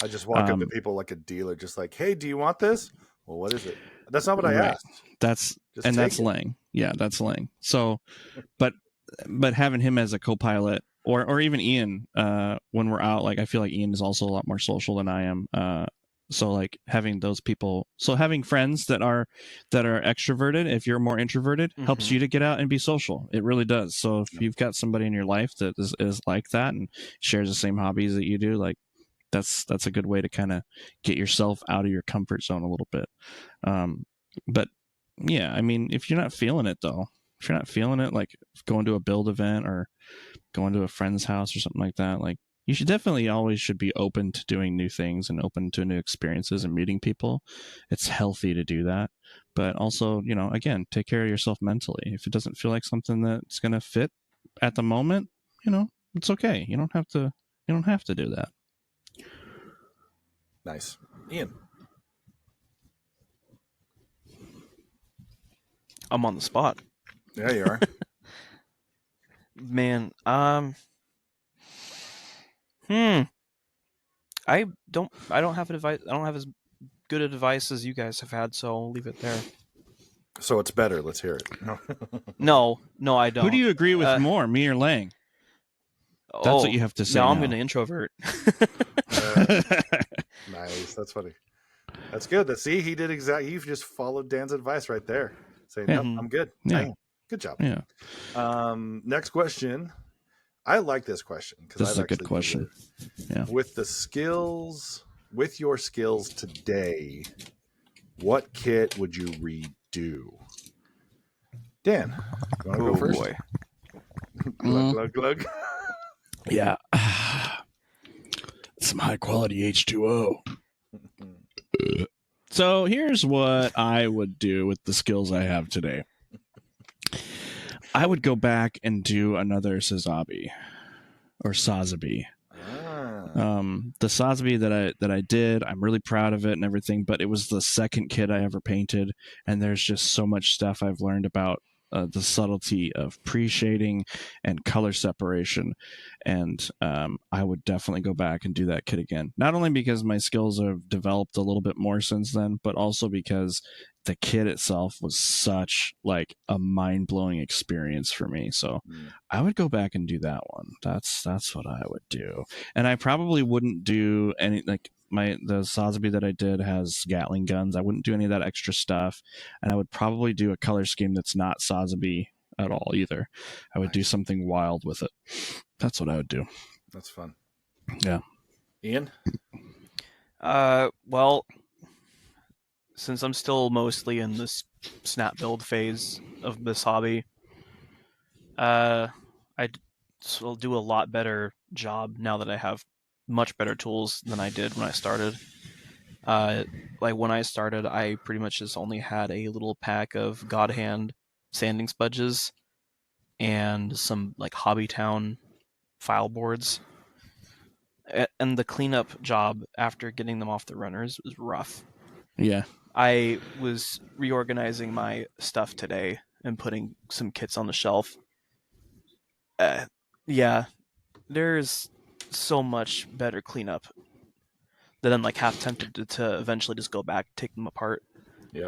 I just walk up to people like a dealer, just like, hey, do you want this? Well, what is it? That's not what I Right. asked. That's Just take it. Lang. Yeah, that's Lang. So, but having him as a co-pilot, or even Ian, when we're out, like, I feel like Ian is also a lot more social than I am. So like having those people, so having friends that are extroverted, if you're more introverted, helps you to get out and be social. It really does. So if you've got somebody in your life that is like that and shares the same hobbies that you do, like, that's a good way to kind of get yourself out of your comfort zone a little bit. But yeah, I mean, if you're not feeling it though, if you're not feeling it, like going to a build event or going to a friend's house or something like that, like, you should definitely always should be open to doing new things and open to new experiences and meeting people. It's healthy to do that, but also, again, take care of yourself mentally. If it doesn't feel like something that's going to fit at the moment, it's okay. You don't have to do that. Nice. Ian. I'm on the spot. Yeah, you are. Man, I don't have advice. I don't have as good advice as you guys have had, so I'll leave it there. So it's better. Let's hear it. No, I don't. Who do you agree with more, me or Lang? That's what you have to say. Now I'm going to introvert. Nice. That's funny. That's good. See, he did exactly. You've just followed Dan's advice right there. Saying, "Nope, I'm good." Yeah. Dang. Good job. Yeah. Next question. I like this question because this is a good question. Yeah. With your skills today, what kit would you redo? Dan, you want to go first? Boy. Glug, glug, glug. Yeah. Some high quality H2O. So here's what I would do with the skills I have today. I would go back and do another Sazabi or Sazabi. The Sazabi that I did, I'm really proud of it and everything, but it was the second kit I ever painted, and there's just so much stuff I've learned about the subtlety of pre-shading and color separation, and I would definitely go back and do that kit again. Not only because my skills have developed a little bit more since then, but also because the kit itself was such like a mind-blowing experience for me. So I would go back and do that one. That's what I would do. And I probably wouldn't do any, like, the Sazabi that I did has Gatling guns. I wouldn't do any of that extra stuff, and I would probably do a color scheme that's not Sazabi at all either. I would do something wild with it. That's what I would do. That's fun. Yeah. Ian? Well, since I'm still mostly in this snap build phase of this hobby, I'd do a lot better job now that I have much better tools than I did when I started. Like when I started, I pretty much just only had a little pack of God Hand sanding spudges and some like Hobbytown file boards. And the cleanup job after getting them off the runners was rough. Yeah. I was reorganizing my stuff today and putting some kits on the shelf. Yeah, there's so much better cleanup that I'm like half tempted to eventually just go back, take them apart,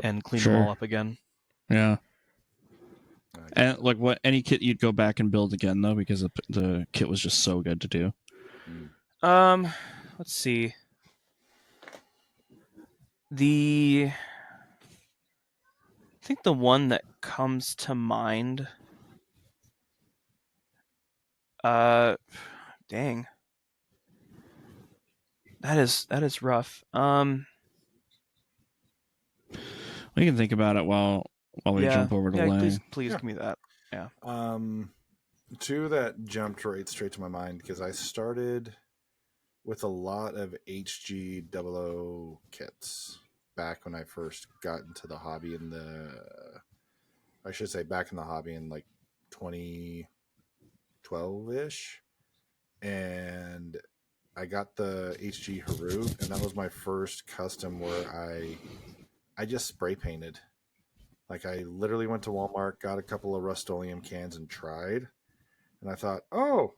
and clean them all up again. Yeah. And like, what, any kit you'd go back and build again though, because the kit was just so good to do. Let's see. I think the one that comes to mind. Dang. That is rough. We can think about it while we jump over to Lang. Please give me that. Yeah. Two that jumped straight to my mind because I started with a lot of HG00 kits back when I first got into the hobby I should say back in the hobby in like 2012 ish, and I got the HG Harut, and that was my first custom where I just spray painted. Like I literally went to Walmart, got a couple of Rust-Oleum cans, and tried, and I thought, oh,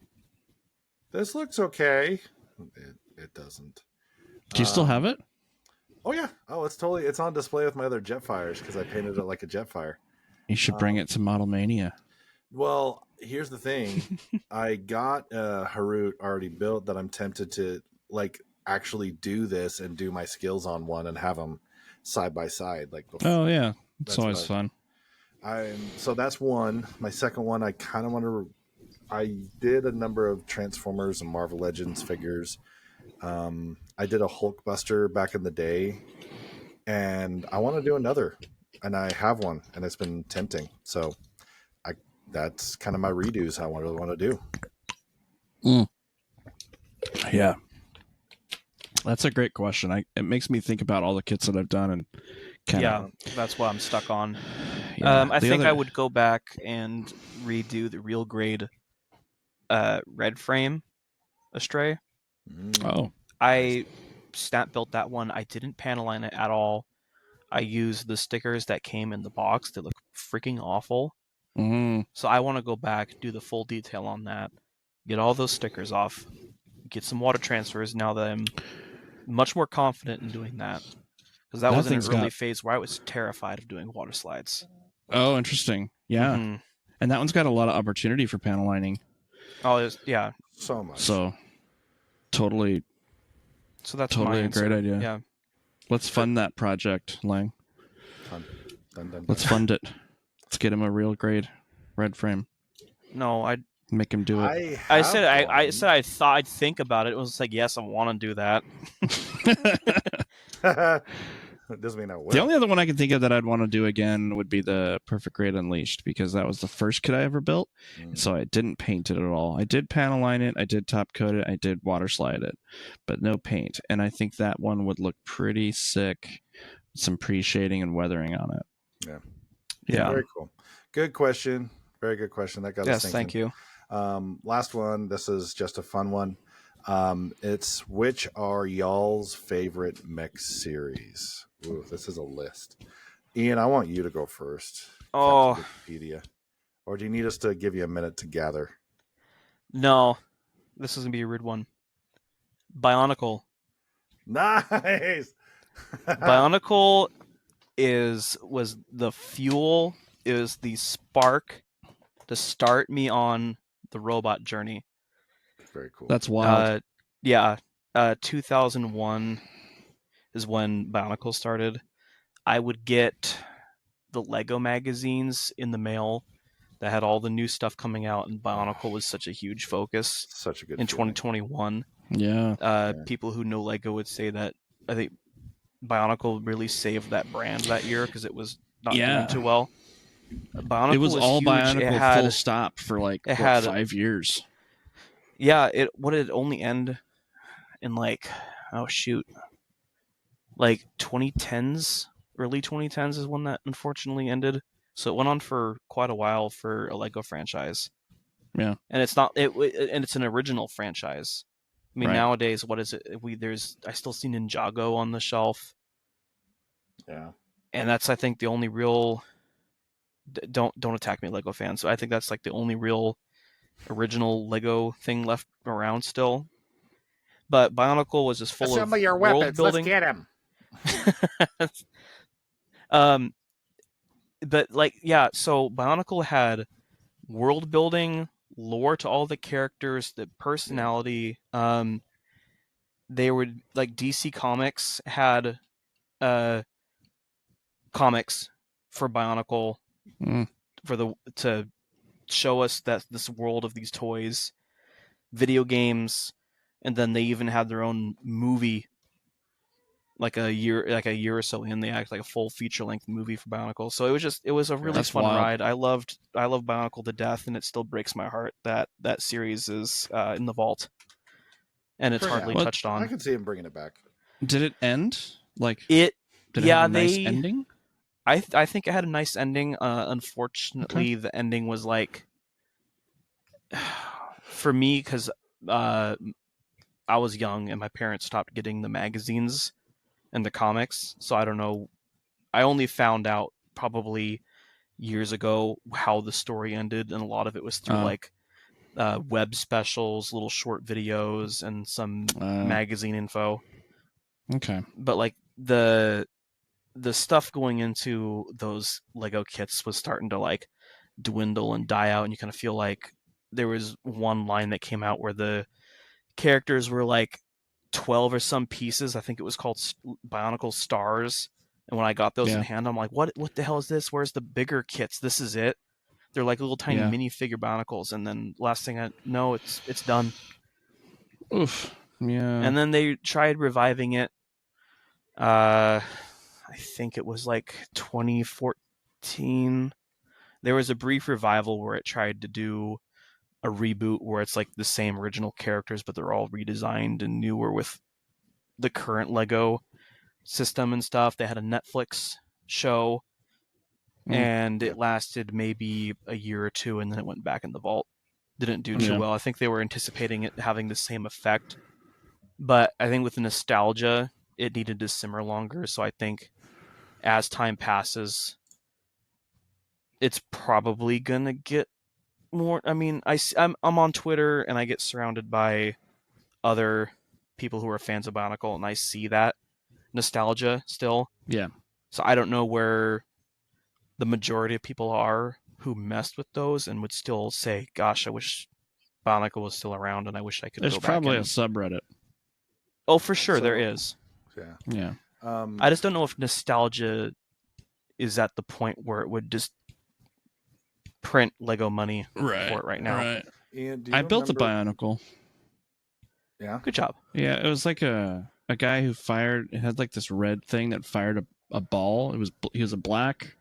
this looks okay. It doesn't. Do you still have it? Oh yeah. Oh, it's on display with my other Jetfires because I painted it like a Jetfire. You should bring it to Model Mania. Well, here's the thing. I got a Harut already built that I'm tempted to like actually do this and do my skills on one and have them side by side. Like, Oh yeah, it's That's always what fun. so that's one. My second one, I kind of want to. I did a number of Transformers and Marvel Legends figures. I did a Hulkbuster back in the day, and I want to do another, and I have one, and it's been tempting. So, that's kind of my redos. I really want to do. Yeah, that's a great question. It makes me think about all the kits that I've done and that's what I'm stuck on. Yeah, I think I would go back and redo the real grade red frame Astray. Oh, I snap built that one. I didn't panel line it at all. I used the stickers that came in the box. They look freaking awful. So I want to go back, do the full detail on that, get all those stickers off, get some water transfers now that I'm much more confident in doing that. Because that was in an early phase where I was terrified of doing water slides. Oh, interesting. Yeah. Mm-hmm. And that one's got a lot of opportunity for panel lining. Oh, yeah. So much. So, totally. So that's totally my a great idea. Yeah. Let's fund that project, Lang. Done. Let's fund it. Let's get him a real grade red frame. No, I'd make him do it. I said I thought I'd think about it. It was like, yes, I want to do that. It doesn't mean I will. The only other one I can think of that I'd want to do again would be the Perfect Grade Unleashed, because that was the first kit I ever built. So I didn't paint it at all. I did panel line it, I did top coat it, I did water slide it, but no paint. And I think that one would look pretty sick with some pre-shading and weathering on it. Yeah. Very cool. Good question. Very good question. That got us thinking. Thank you. Last one. This is just a fun one. It's which are y'all's favorite mech series? Ooh, this is a list. Ian, I want you to go first. Oh, Wikipedia. Or do you need us to give you a minute to gather? No, this is gonna be a weird one. Bionicle. Nice. Bionicle was the fuel. It was the spark to start me on the robot journey. Very cool. That's wild. 2001 is when Bionicle started. I would get the Lego magazines in the mail that had all the new stuff coming out, and Bionicle was such a huge focus. Such a good in feeling. 2021. Yeah. People who know Lego would say that I think Bionicle really saved that brand that year because it was not doing too well. Bionicle it was all huge. Bionicle full stop for like 5 years. Yeah, what did it only end in like 2010s, early 2010s is when that unfortunately ended. So it went on for quite a while for a Lego franchise. Yeah, and it's not and it's an original franchise. I mean, nowadays, what is it? I still see Ninjago on the shelf. Yeah, and that's I think the only real. Don't attack me, Lego fans. So I think that's like the only real original Lego thing left around still. But Bionicle was just full Assemble of your world weapons. building. Let's get him. But so Bionicle had world building, lore to all the characters, the personality. They were like DC Comics had comics for Bionicle to show us that this world of these toys, video games, and then they even had their own movie. Like a year or so in, they act like a full feature-length movie for Bionicle. So it was a really fun ride. I love Bionicle to death, and it still breaks my heart that series is in the vault, and it's hardly touched on. I can see him bringing it back. Did it end? Did it Yeah, have a nice ending? I think it had a nice ending. Unfortunately, the ending was like, for me, because I was young and my parents stopped getting the magazines and the comics, so I don't know. I only found out probably years ago how the story ended, and a lot of it was through like web specials, little short videos, and some magazine info. Okay. But like the stuff going into those Lego kits was starting to like dwindle and die out, and you kind of feel like there was one line that came out where the characters were like 12 or some pieces. I think it was called Bionicle Stars. And when I got those in hand, I'm like, what the hell is this? Where's the bigger kits? This is it. They're like little tiny minifigure Bionicles, and then last thing I know, it's done. Oof. Yeah. And then they tried reviving it. I think it was like 2014. There was a brief revival where it tried to do a reboot where it's like the same original characters, but they're all redesigned and newer with the current Lego system and stuff. They had a Netflix show, and it lasted maybe a year or two, and then it went back in the vault. Didn't do too well. I think they were anticipating it having the same effect, but I think with the nostalgia, it needed to simmer longer. So I think as time passes, it's probably gonna get more. I mean, I'm on Twitter and I get surrounded by other people who are fans of Bionicle, and I see that nostalgia still. Yeah. So I don't know where the majority of people are who messed with those and would still say, "Gosh, I wish Bionicle was still around, and I wish I could There's go back." There's probably a subreddit. Oh, for sure, there is. Yeah. Yeah. I just don't know if nostalgia is at the point where it would just print Lego money for it right now. Right. Ian, I built a Bionicle. Yeah. Good job. Yeah, it was like a guy who fired. It had like this red thing that fired a ball. He was a black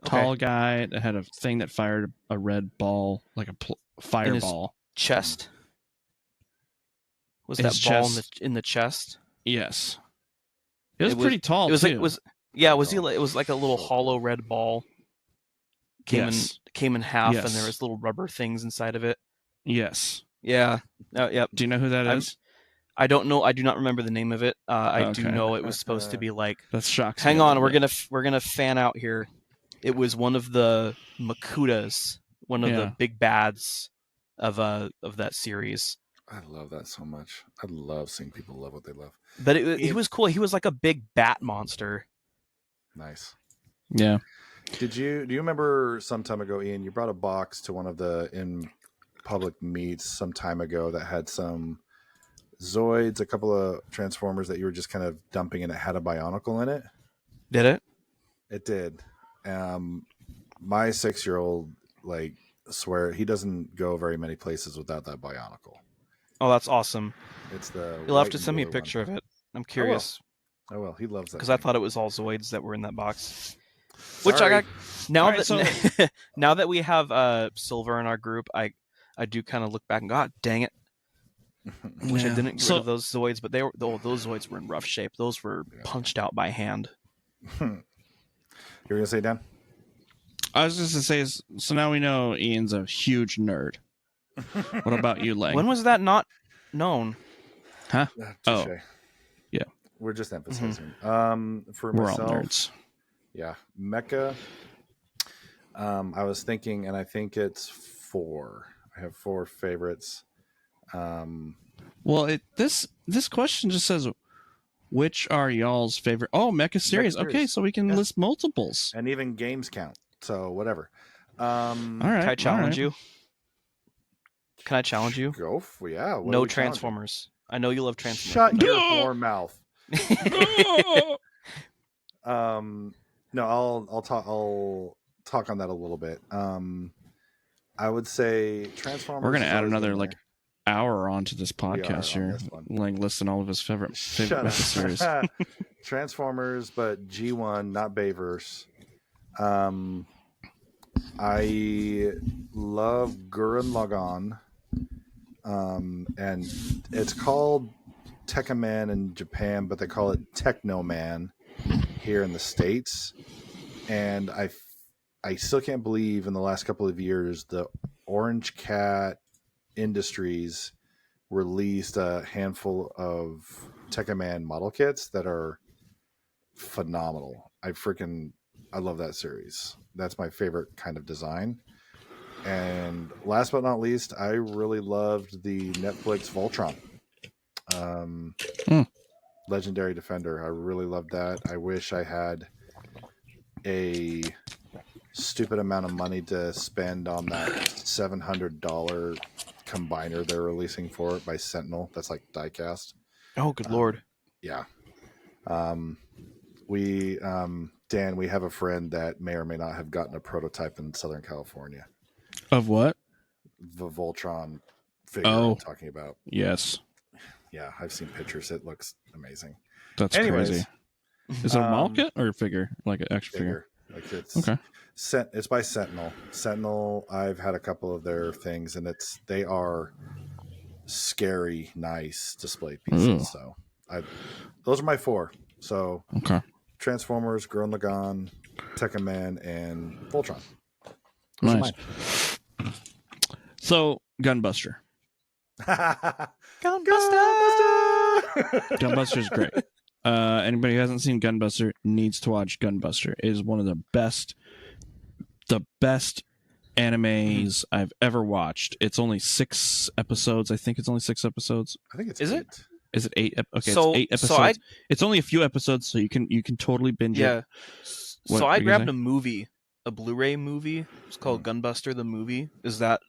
tall guy that had a thing that fired a red ball, like a fireball. Chest. Was that ball in the chest? Yes. It was pretty tall. It was too. like it was like a little hollow red ball. Came in half, and there was little rubber things inside of it. Yes. Yeah. Yep. Do you know who that is? I don't know. I do not remember the name of it. I do know it was supposed to be like. That shocks Hang me on, we're gonna fan out here. It was one of the Makutas, one of the big bads of that series. I love that so much. I love seeing people love what they love. But he was cool. He was like a big bat monster. Nice. Yeah. Do you remember some time ago, Ian, you brought a box to one of the in public meets some time ago that had some Zoids, a couple of Transformers that you were just kind of dumping, and it had a Bionicle in it? Did it? It did. My 6-year-old, like, swear he doesn't go very many places without that Bionicle. Oh, that's awesome. It's the. You'll have to send me a picture of it. I'm curious. Oh well, he loves that. Because I thought it was all Zoids that were in that box. Sorry. Which I got now now that we have Silver in our group, I do kind of look back and go, God dang it. Which I didn't get rid of those Zoids, but those Zoids were in rough shape. Those were punched out by hand. You're gonna say, Dan? I was just to say, so now we know Ian's a huge nerd. What about you, Lang? When was that not known? Huh? Oh, yeah. We're just emphasizing. For we're myself, all nerds. Yeah, Mecha. I was thinking, and I think it's 4. I have 4 favorites. Well, this question just says, which are y'all's favorite? Oh, Mecha series. Okay, so we can list multiples, and even games count. So whatever. All right. Can I challenge you? Can I challenge you? Go for What no Transformers. I know you love Transformers. Shut your whore mouth. No, I'll talk on that a little bit. I would say Transformers. We're gonna add another hour onto this podcast here, like listing all of his favorite series. Transformers, but G1, not Bayverse. I love Gurren Lagann, and it's called Tekkaman in Japan, but they call it Techno Man. here in the States, and I still can't believe in the last couple of years the Orange Cat Industries released a handful of Tekkaman model kits that are phenomenal. I love that series. That's my favorite kind of design. And last but not least, I really loved the Netflix Voltron. Legendary Defender. I really loved that. I wish I had a stupid amount of money to spend on that $700 combiner they're releasing for it by Sentinel. That's like diecast. Oh, good lord. Yeah. Dan, we have a friend that may or may not have gotten a prototype in Southern California. Of what? The Voltron figure I'm talking about. Yes. Yeah, I've seen pictures. It looks amazing. That's crazy. Is it a model kit or a figure? Like an action figure? Like it's okay. It's by Sentinel. Sentinel, I've had a couple of their things, and they are scary, nice display pieces. Ooh. So those are my 4. So okay. Transformers, Gurren Lagann, Tekkaman, and Voltron. Nice. So Gunbuster. Gunbuster's great. Anybody who hasn't seen Gunbuster needs to watch Gunbuster. It is one of the best animes I've ever watched. It's only 6 episodes. I think it's only 6 episodes. I think it's Is 8. it? Is it 8? Okay, So- it's 8 so episodes. It's only a few episodes, so you can totally binge it. Yeah. What So were I you grabbed gonna a movie, a Blu-ray movie. It's called Gunbuster the movie. Is that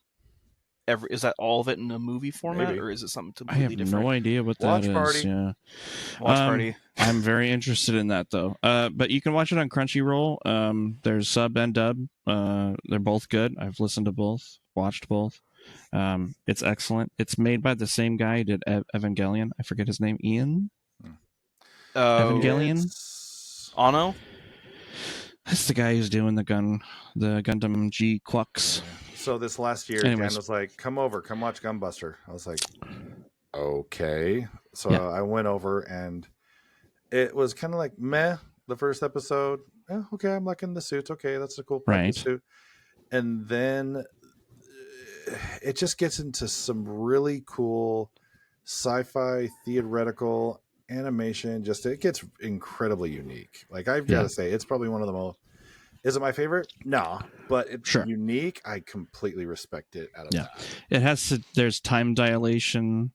all of it in a movie format, Maybe. or is it something I completely have different? no idea what Watch that is. party. Yeah. Watch party. I'm very interested in that though. But you can watch it on Crunchyroll. There's sub and dub. They're both good. I've listened to both, watched both. It's excellent. It's made by the same guy who did Evangelion. I forget his name. Ian. Evangelion? Ano? That's the guy who's doing the Gundam G Clux. So this last year, Anyways. Dan was like, come watch Gunbuster. I was like, okay. So Yeah. I went over, and it was kind of like meh, the first episode. Okay, I'm liking the suits. Okay, that's a cool practice suit. And then it just gets into some really cool sci-fi theoretical animation. It gets incredibly unique. Like, I've got to say, it's probably one of the most. Is it my favorite? No, but it's unique. I completely respect it out of that. It has there's time dilation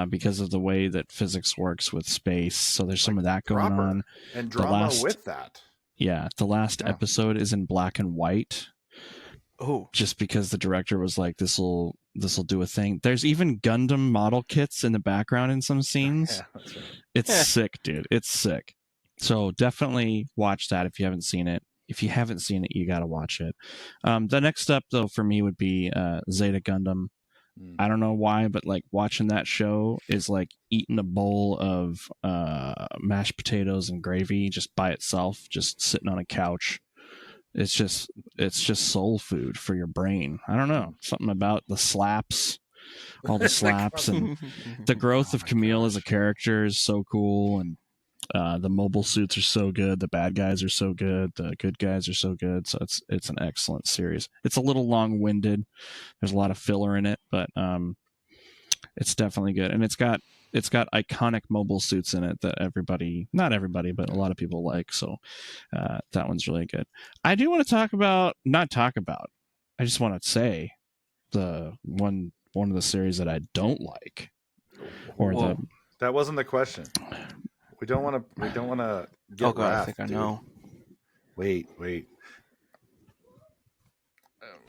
because of the way that physics works with space. So there's some of that going on. And drama with that. Yeah. The last episode is in black and white. Oh. Just because the director was like, this'll do a thing. There's even Gundam model kits in the background in some scenes. Yeah, that's right. It's sick, dude. It's sick. So definitely watch that if you haven't seen it. If you haven't seen it, you got to watch it. The next step, though, for me would be Zeta Gundam. I don't know why, but like watching that show is like eating a bowl of mashed potatoes and gravy just by itself, just sitting on a couch. It's just soul food for your brain. I don't know. Something about the slaps, all the slaps, and the growth of Camille as a character is so cool, and the mobile suits are so good. The bad guys are so good. The good guys are so good. So it's an excellent series. It's a little long-winded. There's a lot of filler in it, but it's definitely good. And it's got iconic mobile suits in it that not everybody, but a lot of people like. So that one's really good. I do want to I just want to say the one of the series that I don't like, that wasn't the question. We don't want to get Oh god, wrath, I think I dude. know. Wait.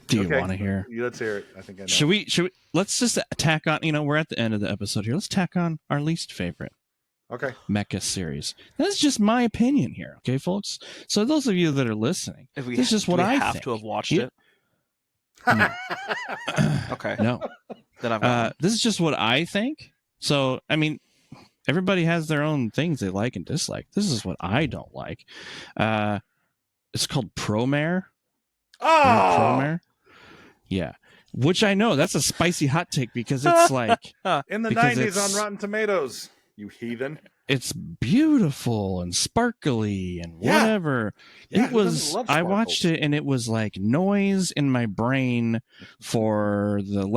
Do you want to hear? Let's hear it. I think I know. Should we let's just tack on, we're at the end of the episode here. Let's tack on our least favorite Okay. mecha series. That's just my opinion here, okay, folks? So those of you that are listening, If we this is just what do we I have think. to have watched Yeah. it. Okay. No. Then I've This is just what I think. So, I mean, everybody has their own things they like and dislike. This is what I don't like. It's called Promare. Oh, Promare? Yeah. Which I know, that's a spicy hot take because it's like... in the because 90s it's- on Rotten Tomatoes. You heathen. It's beautiful and sparkly and Yeah. whatever. Yeah, It who doesn't was, love I watched sparkles? it and it was like noise in my brain for the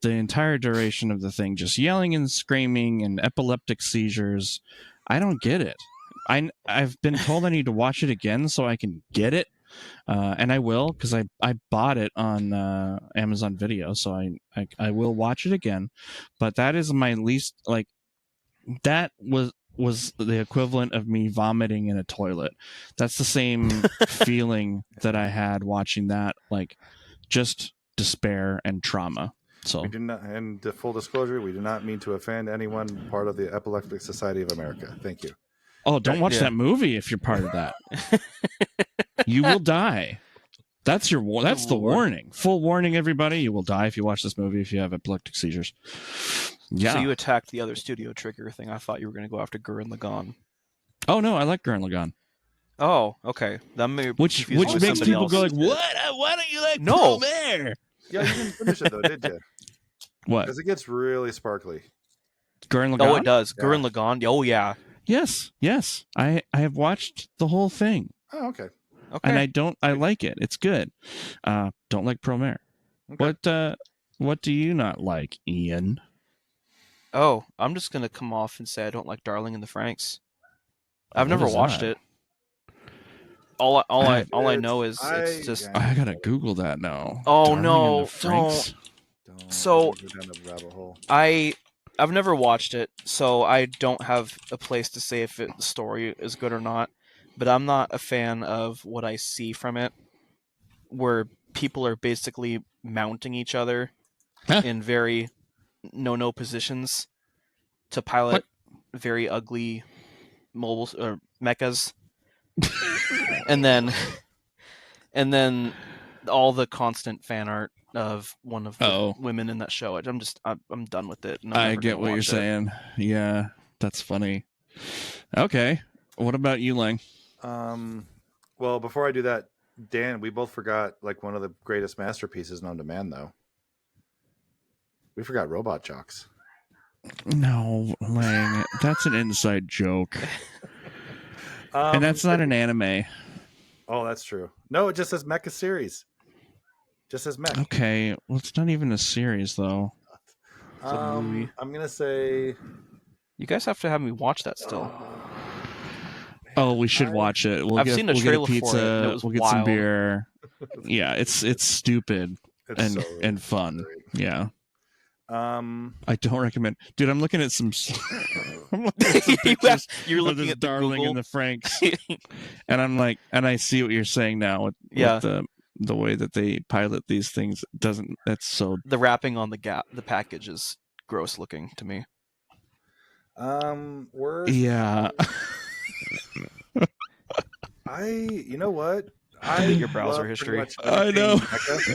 entire duration of the thing, just yelling and screaming and epileptic seizures. I don't get it. I've been told I need to watch it again so I can get it. And I will, because I bought it on Amazon Video, so I will watch it again. But that is my least, like, that was the equivalent of me vomiting in a toilet. That's the same feeling that I had watching that, like just despair and trauma. So We do not, and the full disclosure, we do not mean to offend anyone part of the Epileptic Society of America. Thank you. oh, don't watch Yeah. that movie if you're part of that. You will die. That's the Lord. warning. Full warning, everybody. You will die if you watch this movie if you have epileptic seizures. Yeah. So you attacked the other Studio Trigger thing. I thought you were going to go after Gurren Lagann. Oh no, I like Gurren Lagann. Oh, okay. That may Which confuse me with makes somebody people else. go like, "What? Why don't you like No. Promare?" Yeah, you didn't finish it though, did you? What? Because it gets really sparkly. Gurren Lagann? Oh, it does. Yeah. Gurren Lagann. Oh, yeah. Yes. I have watched the whole thing. Oh, okay. Okay. And I like it. It's good. Don't like Promare. Okay. What do you not like, Ian? Oh, I'm just going to come off and say I don't like Darling in the Franxx. I've What never is watched that? it. All I It's- know is it's just. yeah. I gotta Google that now. Oh, Darling in no, the Franxx? Don't So- go down the rabbit hole. I've never watched it, so I don't have a place to say if the story is good or not. But I'm not a fan of what I see from it, where people are basically mounting each other Huh? in very no positions to pilot very ugly mobile or mechas, and then all the constant fan art of one of the women in that show. I'm done with it. And I'm I never get gonna what you're watch it. saying. Yeah, that's funny. Okay. What about you, Lang? Well, before I do that, Dan, we both forgot like one of the greatest masterpieces known to man, though. We forgot Robot Jocks. No, Lang. That's an inside joke. And that's not an anime. Oh, that's true. No, it just says Mecha series. Just says Mech. Okay. Well, it's not even a series, though. It's a movie. I'm gonna say. You guys have to have me watch that still. Oh, we should watch it. I've seen a trailer for it, pizza. and it was we'll get some wild. beer. Yeah, it's stupid It's and fun. great. Yeah. I don't recommend. Dude, I'm looking at some. I'm looking at some pictures You're of looking this at the Darling Google. and the Franks, and I'm like, and I see what you're saying now with the way that they pilot these things. Doesn't that's so The wrapping on the package is gross looking to me. We're yeah. you know what? I your browser love history. pretty much I know. everything Mecha.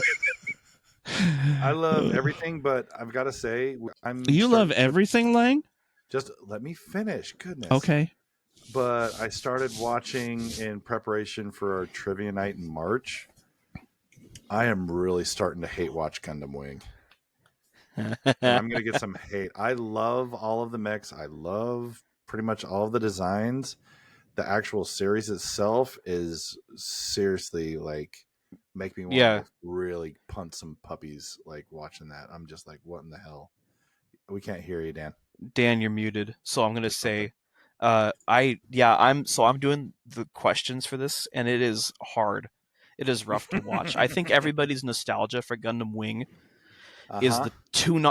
I love everything, but I've got to say, You love everything, Lang? Just let me finish. Goodness. Okay. But I started watching in preparation for our trivia night in March. I am really starting to hate watch Gundam Wing. And I'm going to get some hate. I love all of the mechs. I love pretty much all of the designs. The actual series itself is seriously like make me want to really punt some puppies like watching that. I'm just like, what in the hell? We can't hear you, Dan. Dan, you're muted. So I'm gonna say, I'm doing the questions for this, and it is hard. It is rough to watch. I think everybody's nostalgia for Gundam Wing is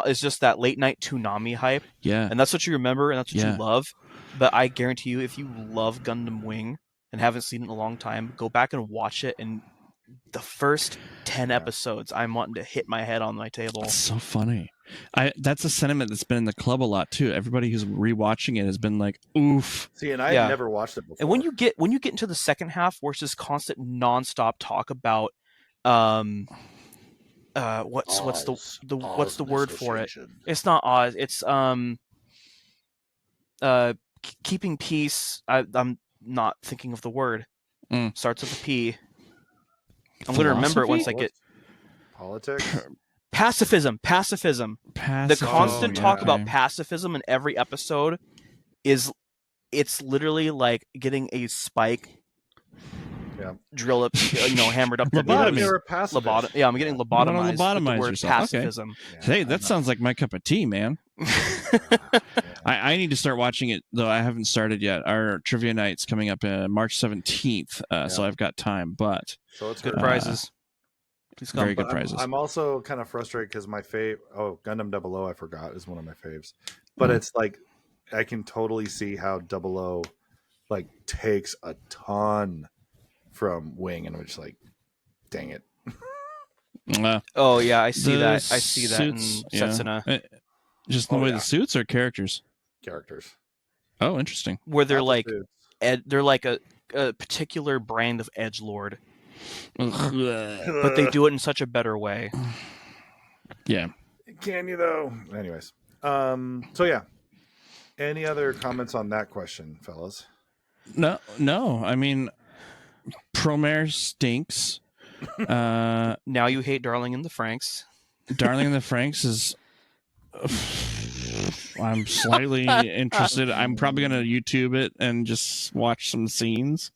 is just that late night Toonami hype. Yeah. And that's what you remember, and that's what you love. But I guarantee you, if you love Gundam Wing and haven't seen it in a long time, go back and watch it. And the first 10 episodes, I'm wanting to hit my head on my table. It's so funny. That's a sentiment that's been in the club a lot too. Everybody who's rewatching it has been like, "Oof." See, and I had never watched it before. And when you get into the second half, where it's just constant nonstop talk about, what's the word for it? It's not Oz. It's keeping peace. I'm not thinking of the word. Starts with a P. I'm going to remember it once I get politics. Pacifism. The constant talk about pacifism in every episode is it's literally like getting a spike Yeah. drill up, hammered up your Lobotomy. nose. You're a pacifist. Yeah, I'm getting You wanna lobotomized with the lobotomize word yourself. Okay. pacifism. Yeah, Hey, I that know. sounds like my cup of tea, man. I need to start watching it, though I haven't started yet. Our trivia night's coming up March 17th, so I've got time. But So it's Good her. prizes. Please come. very good But prizes. I'm also kind of frustrated because my Gundam 00, I forgot, is one of my faves. But it's like I can totally see how 00 like takes a ton from Wing, and I'm just like, dang it. Oh yeah, I see the that. I see that in suits, Setsuna, just the Oh, way yeah. the suits are characters. Characters. Oh, interesting. where they're Not the like suits. they're like a particular brand of edgelord, Ugh. but they do it in such a better way. Yeah. Can you though? Anyways. So yeah. Any other comments on that question, fellas? No. I mean, Promare stinks. Now you hate Darling in the Franxx. Darling in the Franxx is. I'm slightly interested. I'm probably gonna YouTube it and just watch some scenes,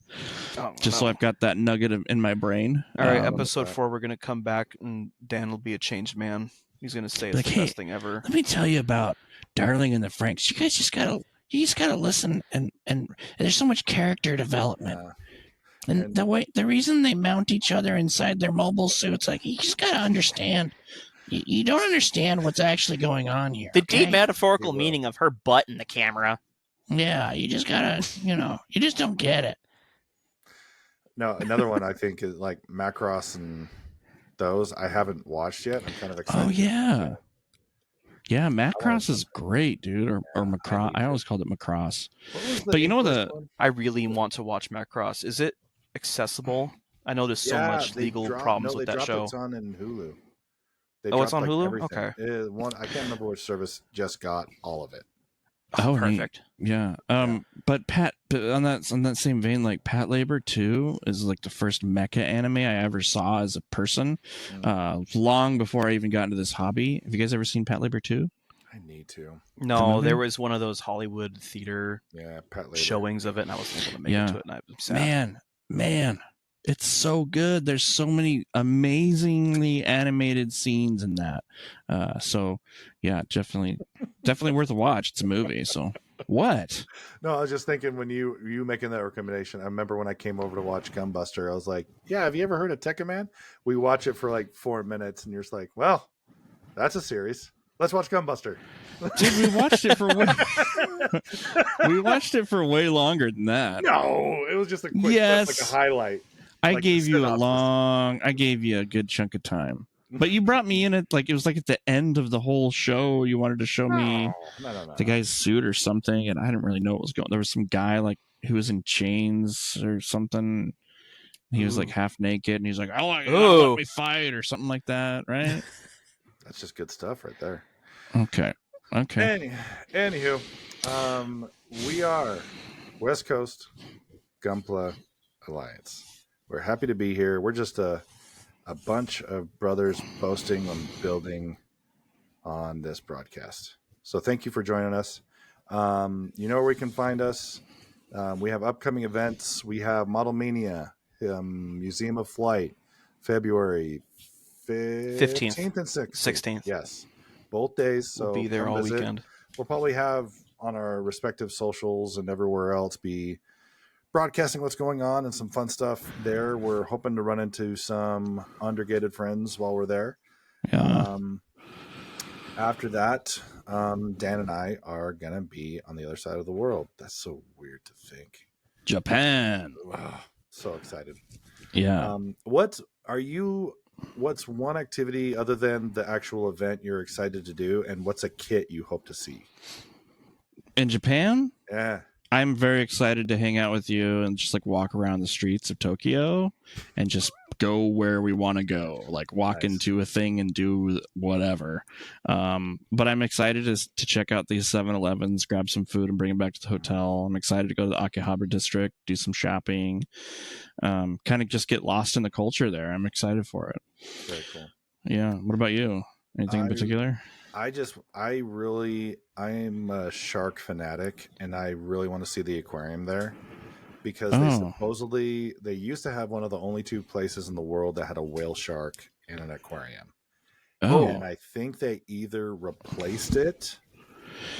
so I've got that nugget in my brain. All right, episode 4, we're gonna come back and Dan will be a changed man. He's gonna say it's Like, the hey, best thing ever. Let me tell you about Darling in the Franxx. You guys just gotta listen, and there's so much character development. And the reason they mount each other inside their mobile suits, like, you just gotta understand. You don't understand what's actually going on here. The deep metaphorical meaning of her butt in the camera. Yeah, you just gotta, you just don't get it. No, another one I think is like Macross and those I haven't watched yet. I'm kind of excited. Oh yeah. Yeah, Macross is great, dude. Or Macross. I always called it Macross. But you know I really want to watch Macross. Is it accessible? I know there's so much legal problems with that show. It's on in Hulu. It's on Hulu? Everything. Okay. I can't remember which service just got all of it. Oh, perfect. Neat. Yeah. But on that same vein, like Pat Labor 2 is like the first mecha anime I ever saw as a person. Long before I even got into this hobby. Have you guys ever seen Pat Labor 2? I need to. No, there was one of those Hollywood theater Pat Labor showings of it, and I wasn't able to make it to it, and I was sad. Man, it's so good. There's so many amazingly animated scenes in that. So yeah, definitely worth a watch. It's a movie. So what? No, I was just thinking when you making that recommendation. I remember when I came over to watch Gunbuster, I was like, "Yeah, have you ever heard of Tekkaman?" We watch it for like 4 minutes, and you're just like, "Well, that's a series. Let's watch Gunbuster." Dude, we watched it for way longer than that. No, it was just a quick clip, like a highlight. I gave you a good chunk of time. But you brought me in it was like at the end of the whole show. You wanted to show me the guy's suit or something, and I didn't really know what was going on. There was some guy like who was in chains or something. He was like half naked, and he's like, "Oh, let me fight" or something like that, right? That's just good stuff right there. Okay. Anywho, we are West Coast Gunpla Alliance. We're happy to be here. We're just a bunch of brothers boasting and building on this broadcast. So thank you for joining us. You know where we can find us. We have upcoming events. We have Model Mania, Museum of Flight, February 15th and 16th. Yes, both days. So we'll be there all weekend. We'll probably have on our respective socials and everywhere else be broadcasting what's going on and some fun stuff there. We're hoping to run into some undergated friends while we're there. Yeah. After that, Dan and I are going to be on the other side of the world. That's so weird to think. Japan. Wow, so excited. Yeah. What's one activity other than the actual event you're excited to do, and what's a kit you hope to see? In Japan? Yeah. I'm very excited to hang out with you and just like walk around the streets of Tokyo and just go where we want to go, like walk into a thing and do whatever. But I'm excited to check out these 7-Elevens, grab some food and bring it back to the hotel. I'm excited to go to the Akihabara district, do some shopping, kind of just get lost in the culture there. I'm excited for it. Very cool. Yeah. What about you? Anything in particular? I'm a shark fanatic, and I really want to see the aquarium there because Oh. they used to have one of the only two places in the world that had a whale shark in an aquarium. Oh. And I think they either replaced it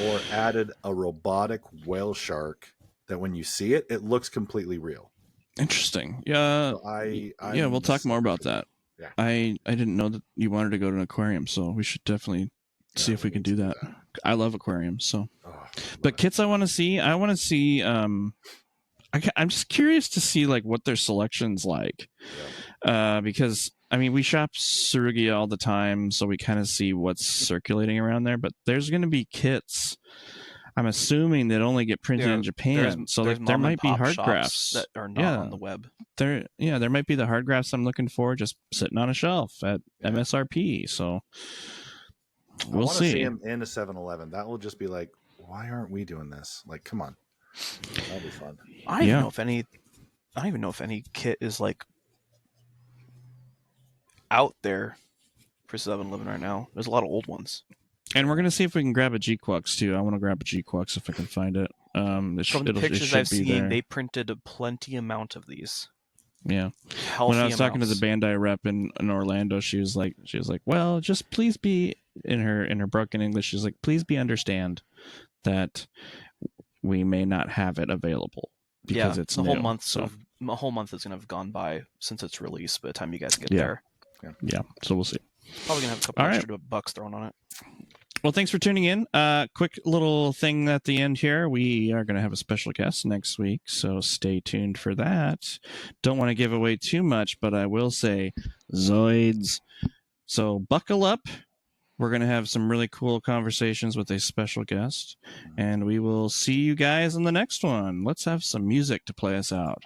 or added a robotic whale shark that when you see it, it looks completely real. Interesting. Yeah. So Yeah, we'll I'm talk more excited about for that. Yeah. I didn't know that you wanted to go to an aquarium, so we should definitely see if we can need do to that. I love aquariums, so. Oh, But kits I want to see. I'm just curious to see like what their selection's like. yeah. Because I mean, we shop Surugi all the time, so we kind of see what's circulating around there. But there's going to be kits. I'm assuming that only get printed in Japan, so there's like there mom and might be pop hard shops graphs that are not Yeah, on the web. there might be the hard graphs I'm looking for just sitting on a shelf at Yeah. MSRP. So I we'll want to see see. him in a 7-Eleven. That will just be like, why aren't we doing this? Like, come on, that'll be fun. I don't even know if any kit is like out there for 7-Eleven right now. There's a lot of old ones. And we're gonna see if we can grab a G-Quux too. I want to grab a G-Quux if I can find it. From the pictures I've seen, there. they printed a plenty amount of these. Yeah. Healthy when I was talking to amounts. the Bandai rep in Orlando, she was like, well, just please be in her broken English. She's like, please be understand that we may not have it available because it's a new. whole month. So a whole month is gonna have gone by since it's released by the time you guys get there. Yeah. So we'll see. Probably gonna have a couple extra bucks thrown on it. Well, thanks for tuning in. Quick little thing at the end here. We are going to have a special guest next week, so stay tuned for that. Don't want to give away too much, but I will say Zoids. So buckle up. We're going to have some really cool conversations with a special guest, and we will see you guys in the next one. Let's have some music to play us out.